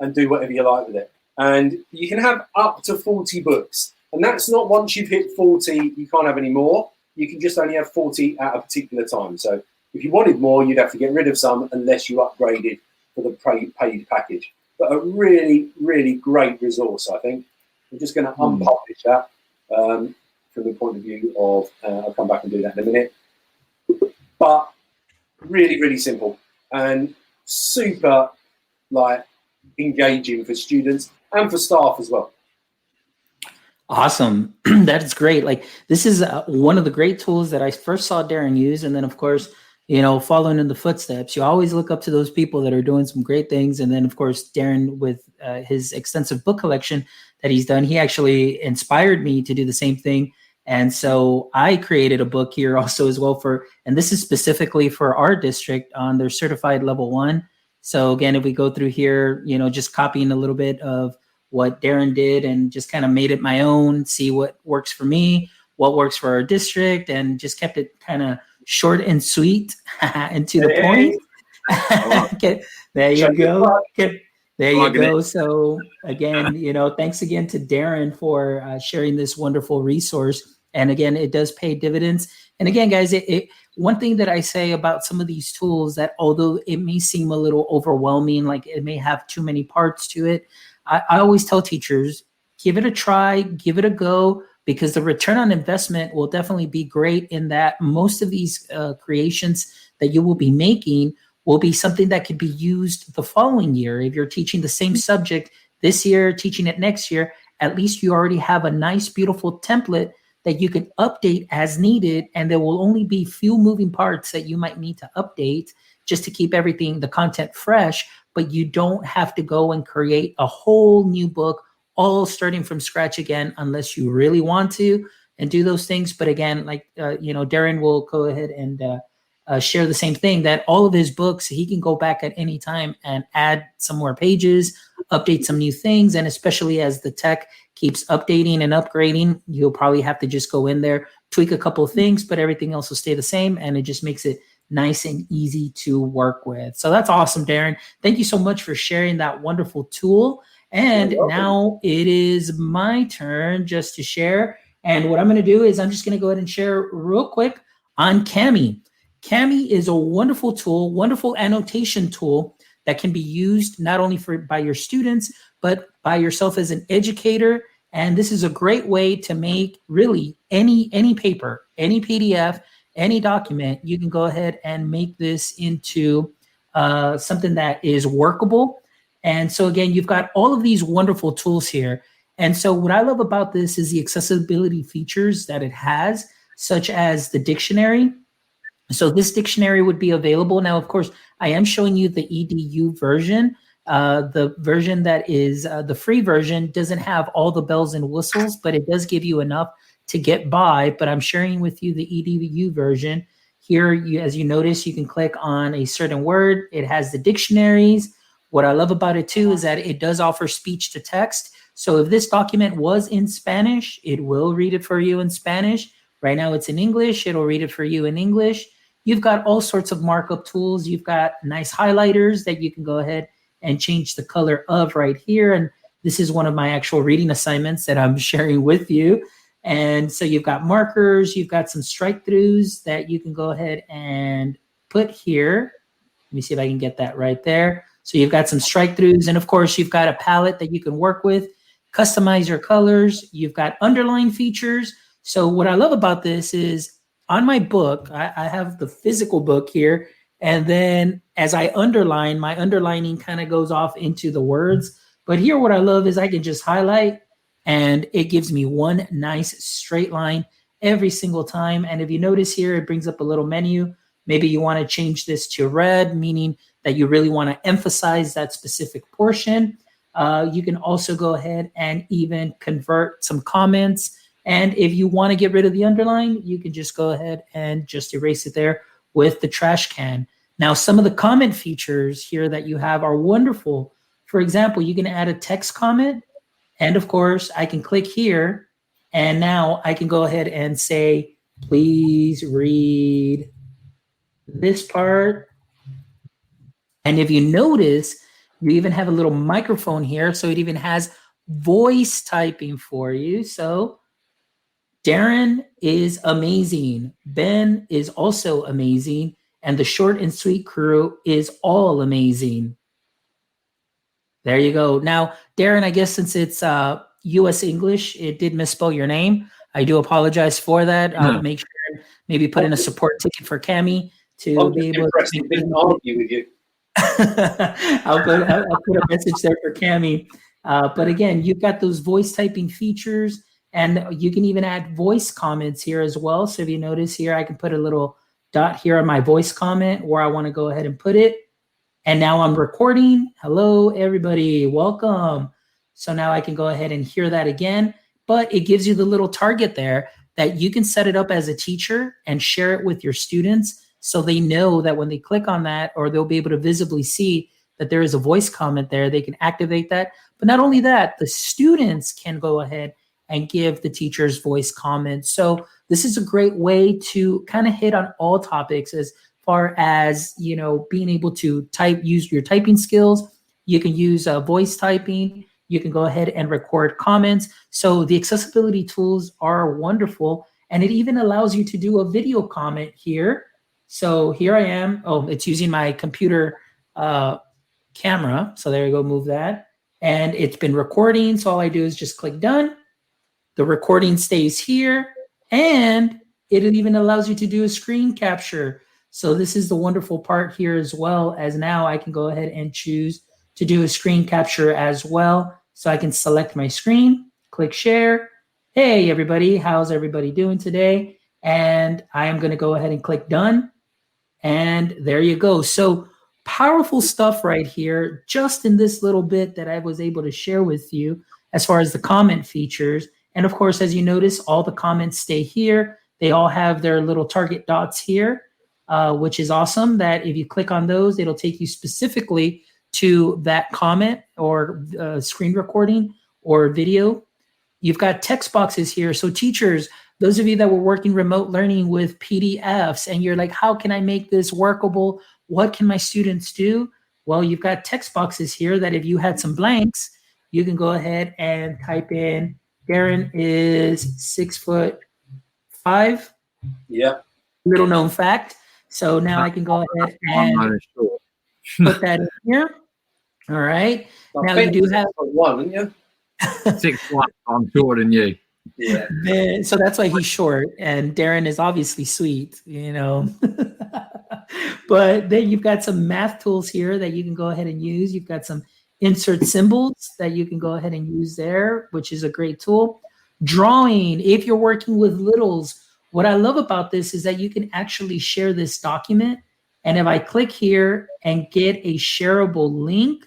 and do whatever you like with it. And you can have up to 40 books. And that's not once you've hit 40, you can't have any more. You can just only have 40 at a particular time. So if you wanted more, you'd have to get rid of some unless you upgraded for the paid package. But a really, really great resource, I think. I'm just going to unpublish that. From the point of view of, I'll come back and do that in a minute. But really, really simple and super engaging for students and for staff as well. Awesome. That is great. This is one of the great tools that I first saw Daren use. And then of course, following in the footsteps, you always look up to those people that are doing some great things. And then of course, Daren with his extensive book collection that he's done, he actually inspired me to do the same thing. And so I created a book here also as well and this is specifically for our district on their certified level 1. So again, if we go through here, just copying a little bit of what Daren did and just kind of made it my own, see what works for me, what works for our district, and just kept it kind of short and sweet and to the point. Okay, there you go. There you go. So again, thanks again to Daren for sharing this wonderful resource. And again, it does pay dividends. And again, guys, one thing that I say about some of these tools that although it may seem a little overwhelming, like it may have too many parts to it, I always tell teachers, give it a try, give it a go, because the return on investment will definitely be great in that most of these creations that you will be making will be something that could be used the following year. If you're teaching the same subject this year, teaching it next year, at least you already have a nice, beautiful template that you can update as needed, and there will only be few moving parts that you might need to update just to keep everything, the content fresh, but you don't have to go and create a whole new book all starting from scratch again unless you really want to and do those things. But again, like, Daren will go ahead and share the same thing, that all of his books, he can go back at any time and add some more pages, update some new things. And especially as the tech keeps updating and upgrading, you'll probably have to just go in there, tweak a couple of things, but everything else will stay the same. And it just makes it nice and easy to work with. So that's awesome, Daren. Thank you so much for sharing that wonderful tool. And now it is my turn just to share. And what I'm going to do is I'm just going to go ahead and share real quick on Kami. Kami is a wonderful tool, wonderful annotation tool that can be used not only by your students, but by yourself as an educator. And this is a great way to make really any paper, any PDF, any document. You can go ahead and make this into something that is workable. And so again, you've got all of these wonderful tools here. And so what I love about this is the accessibility features that it has, such as the dictionary. So this dictionary would be available. Now, of course, I am showing you the EDU version. The version that is the free version doesn't have all the bells and whistles, but it does give you enough to get by. But I'm sharing with you the EDU version. Here, as you notice, you can click on a certain word. It has the dictionaries. What I love about it too is that it does offer speech to text. So if this document was in Spanish, it will read it for you in Spanish. Right now it's in English. It'll read it for you in English. You've got all sorts of markup tools. You've got nice highlighters that you can go ahead and change the color of right here. And this is one of my actual reading assignments that I'm sharing with you. And so you've got markers. You've got some strike throughs that you can go ahead and put here. Let me see if I can get that right there. So you've got some strike throughs. And of course, you've got a palette that you can work with, customize your colors. You've got underline features. So what I love about this is on my book, I have the physical book here. And then as I underline, my underlining kind of goes off into the words. But here, what I love is I can just highlight and it gives me one nice straight line every single time. And if you notice here, it brings up a little menu. Maybe you want to change this to red, meaning that you really want to emphasize that specific portion. You can also go ahead and even convert some comments. And if you want to get rid of the underline, you can just go ahead and just erase it there with the trash can. Now, some of the comment features here that you have are wonderful. For example, you can add a text comment. And of course, I can click here. And now I can go ahead and say, please read this part. And if you notice, you even have a little microphone here. So it even has voice typing for you. So Daren is amazing. Ben is also amazing. And the short and sweet crew is all amazing. There you go. Now, Daren, I guess since it's U.S. English, it did misspell your name. I do apologize for that. I'll make sure and maybe put in a support ticket for Kami to be able to didn't argue with you. I'll put a message there for Kami. But again, you've got those voice typing features, and you can even add voice comments here as well. So if you notice here, I can put a little dot here on my voice comment where I want to go ahead and put it. And now I'm recording. Hello, everybody. Welcome. So now I can go ahead and hear that again. But it gives you the little target there that you can set it up as a teacher and share it with your students so they know that when they click on that, or they'll be able to visibly see that there is a voice comment there, they can activate that. But not only that, the students can go ahead and give the teacher's voice comments. So this is a great way to kind of hit on all topics as far as, you know, being able to use your typing skills. You can use voice typing. You can go ahead and record comments. So the accessibility tools are wonderful. And it even allows you to do a video comment here. So here I am. Oh, it's using my computer camera. So there you go, move that. And it's been recording. So all I do is just click done. The recording stays here. And it even allows you to do a screen capture. So this is the wonderful part here, as well as now I can go ahead and choose to do a screen capture as well. So I can select my screen, click share, Hey, everybody. How's everybody doing today? And I am going to go ahead and click done. And there you go. So powerful stuff right here, just in this little bit that I was able to share with you as far as the comment features. And of course, as you notice, all the comments stay here. They all have their little target dots here, which is awesome that if you click on those, it'll take you specifically to that comment or screen recording or video. You've got text boxes here. So teachers, those of you that were working remote learning with PDFs and you're like, how can I make this workable? What can my students do? Well, you've got text boxes here that if you had some blanks, you can go ahead and type in, Daren is 6'5". Yeah. Little known fact. So now I can go ahead and put that in here. All right. Now you do have 1, didn't you? 6'1". I'm shorter than you. Yeah. So that's why he's short, and Daren is obviously sweet, you know. But then you've got some math tools here that you can go ahead and use. You've got some insert symbols that you can go ahead and use there, which is a great tool. Drawing, if you're working with littles, what I love about this is that you can actually share this document. And if I click here and get a shareable link,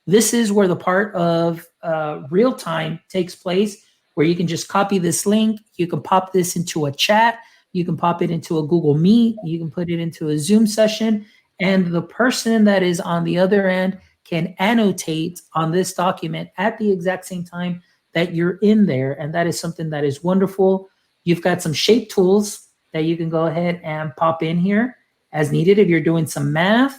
this is where the part of real time takes place, where you can just copy this link. You can pop this into a chat. You can pop it into a Google Meet. You can put it into a Zoom session. And the person that is on the other end can annotate on this document at the exact same time that you're in there. And that is something that is wonderful. You've got some shape tools that you can go ahead and pop in here as needed if you're doing some math.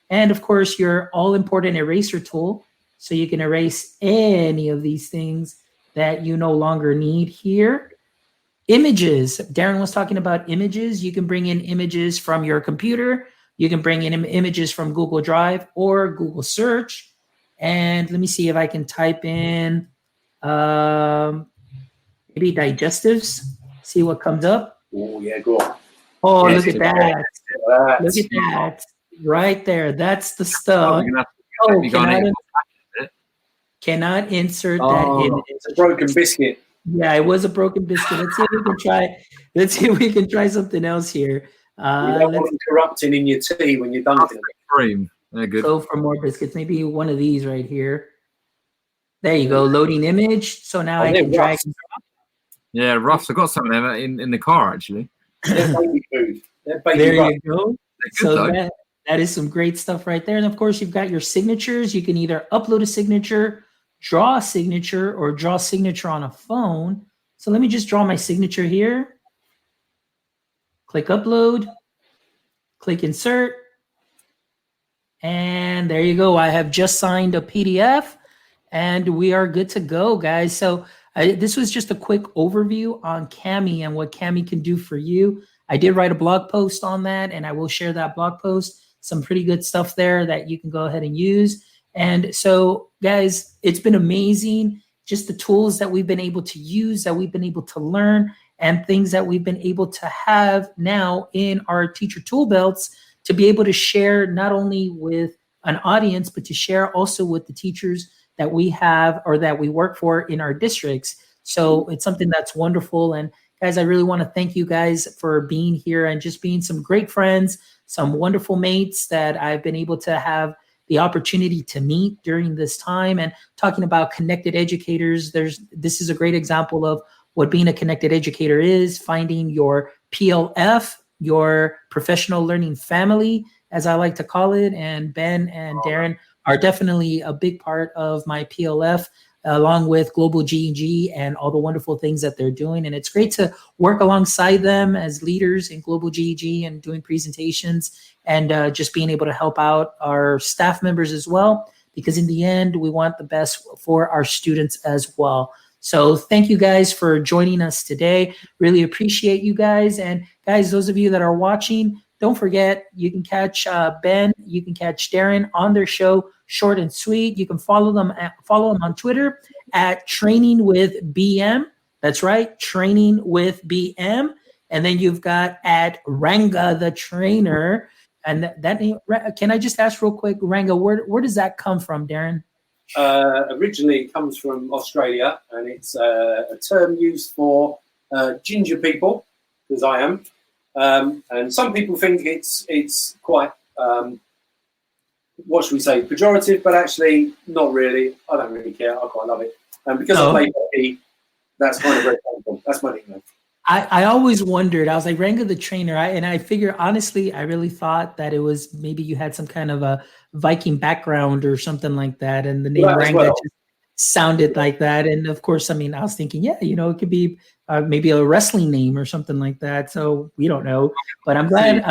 And of course, your all-important eraser tool. So you can erase any of these things that you no longer need here. Images. Daren was talking about images. You can bring in images from your computer. You can bring in images from Google Drive or Google Search. And let me see if I can type in maybe digestives, see what comes up. Oh, yeah, go on. Oh, Yes, look at that. Look at that. Right there. That's the stuff. Oh, cannot insert that image. It's a broken biscuit. Yeah, it was a broken biscuit. Let's see if we can try. Let's see if we can try something else here. You don't want them corrupting in your tea when you're done with it. Cream. They're good. Go for more biscuits. Maybe one of these right here. There you go. Loading image. So now I can drag. Yeah, Ruffs. I've got some of them in the car actually. They're baby food. There you go. So that is some great stuff right there. And of course, you've got your signatures. You can either upload a signature, draw a signature, or draw a signature on a phone. So let me just draw my signature here. Click upload, click insert, and there you go. I have just signed a PDF and we are good to go, guys. So this was just a quick overview on Kami and what Kami can do for you. I did write a blog post on that and I will share that blog post. Some pretty good stuff there that you can go ahead and use. And so, guys, it's been amazing. Just the tools that we've been able to use, that we've been able to learn, and things that we've been able to have now in our teacher tool belts to be able to share not only with an audience, but to share also with the teachers that we have or that we work for in our districts. So it's something that's wonderful. And guys, I really want to thank you guys for being here and just being some great friends, some wonderful mates that I've been able to have the opportunity to meet during this time. And talking about connected educators, this is a great example of what being a connected educator is, finding your PLF, your professional learning family, as I like to call it. And Ben and Daren are definitely a big part of my PLF, along with Global G&G and all the wonderful things that they're doing. And it's great to work alongside them as leaders in Global G&G and doing presentations and just being able to help out our staff members as well, because in the end, we want the best for our students as well. So thank you guys for joining us today. Really appreciate you guys. And guys, those of you that are watching, don't forget, you can catch Ben, you can catch Daren on their show, Short and Sweet. You can follow them on Twitter at Training with BM. That's right, Training with BM. And then you've got at Ranga the Trainer. And that name, can I just ask real quick, Ranga, where does that come from, Daren? originally comes from Australia, and it's a term used for ginger people, as I am. And some people think it's quite, what should we say, pejorative, but actually not really. I don't really care. I quite love it. And because I play hockey, that's kind of very helpful. That's my nickname. I always wondered. I was like, Ranga the trainer, and I figure, honestly, I really thought that it was maybe you had some kind of a Viking background or something like that, and the name Ranga just sounded like that. And of course, I mean, I was thinking, yeah, it could be maybe a wrestling name or something like that. So we don't know, but I'm glad.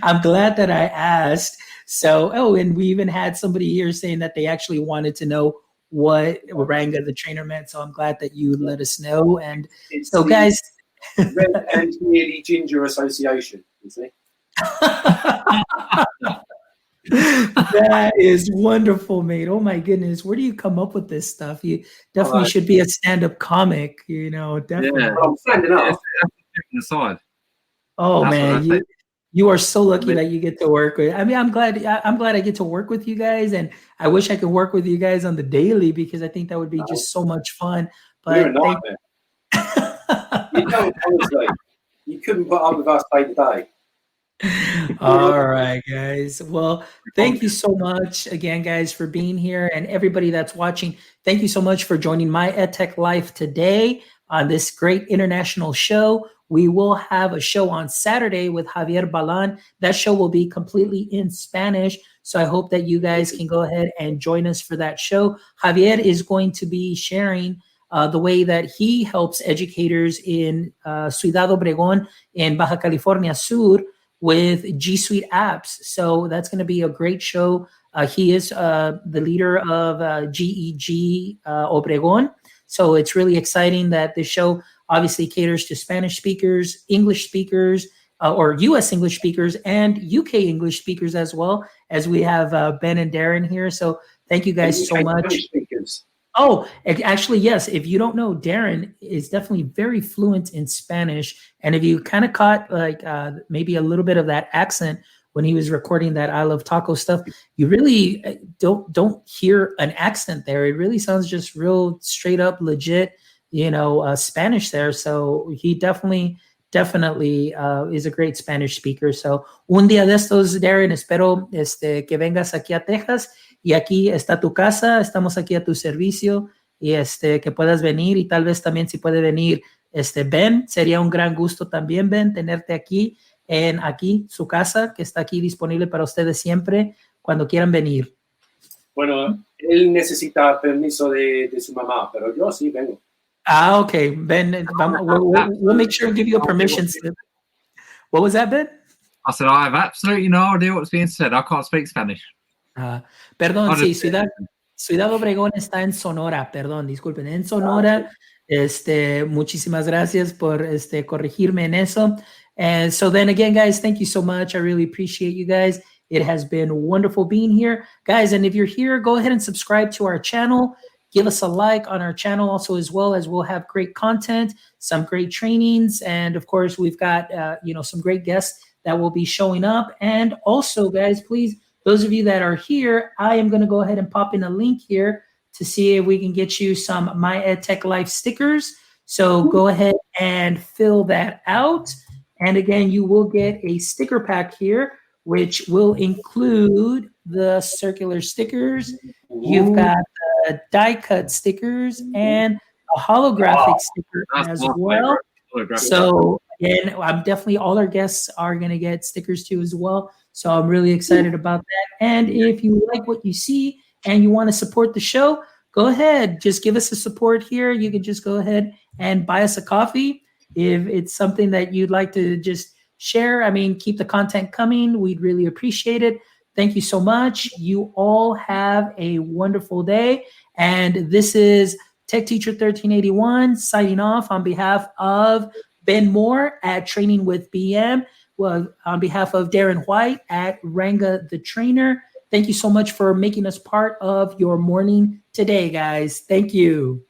I'm glad that I asked. So, and we even had somebody here saying that they actually wanted to know what Ranga the trainer meant. So I'm glad that you let us know. And it's so, guys, Red and Nearly Ginger Association, you see. That is wonderful, mate. Oh my goodness, where do you come up with this stuff? You definitely should be a stand-up comic. Definitely. Yeah. I'm standing up. Aside. Oh man, you are so lucky that you get to work with. I mean, I'm glad I get to work with you guys, and I wish I could work with you guys on the daily because I think that would be just so much fun. But honestly, you couldn't put up with us day to day. All right, guys. Well, thank you so much again, guys, for being here, and everybody that's watching. Thank you so much for joining my EdTech Life today on this great international show. We will have a show on Saturday with Javier Balan. That show will be completely in Spanish. So I hope that you guys can go ahead and join us for that show. Javier is going to be sharing the way that he helps educators in Ciudad Obregón in Baja California Sur with G Suite apps. So that's going to be a great show. He is the leader of GEG Obregón. So it's really exciting that the show obviously caters to Spanish speakers, English speakers, or U.S. English speakers, and UK English speakers as well, as we have Ben and Daren here. So thank you guys so much. Oh, actually, yes. If you don't know, Daren is definitely very fluent in Spanish. And if you kind of caught like maybe a little bit of that accent when he was recording that I Love Taco stuff, you really don't hear an accent there. It really sounds just real straight up, legit, Spanish there. So he definitely is a great Spanish speaker. So un día de estos, Daren, espero que vengas aquí a Texas. Y aquí está tu casa, estamos aquí a tu servicio y que puedas venir, y tal vez también si puede venir Ben, sería un gran gusto también, Ben, tenerte aquí en su casa, que está aquí disponible para ustedes siempre cuando quieran venir. Bueno, él necesita permiso de su mamá, pero yo sí vengo. Okay, Ben, we'll make sure to give you a permission slip. What was that, Ben? I said, I have absolutely no idea what's being said. I can't speak Spanish. Perdón, sí, Ciudad Obregón está en Sonora, perdón, disculpen, en Sonora. Muchísimas gracias por corregirme en eso. And so then again, guys, thank you so much. I really appreciate you guys. It has been wonderful being here, guys. And if you're here, go ahead and subscribe to our channel. Give us a like on our channel also, as well as we'll have great content, some great trainings, and of course, we've got some great guests that will be showing up. And also, guys, please, those of you that are here, I am going to go ahead and pop in a link here to see if we can get you some My EdTech Life stickers. So go ahead and fill that out. And again, you will get a sticker pack here, which will include the circular stickers. You've got die cut stickers and a holographic sticker as well. So again, I'm definitely, all our guests are going to get stickers too as well. So I'm really excited about that. And if you like what you see and you want to support the show, go ahead, just give us a support here. You can just go ahead and buy us a coffee. If it's something that you'd like to just share, keep the content coming. We'd really appreciate it. Thank you so much. You all have a wonderful day. And this is Tech Teacher 1381 signing off on behalf of Ben Moore at Training with BM. Well, on behalf of Daren White at Ranga the Trainer. Thank you so much for making us part of your morning today, guys. Thank you.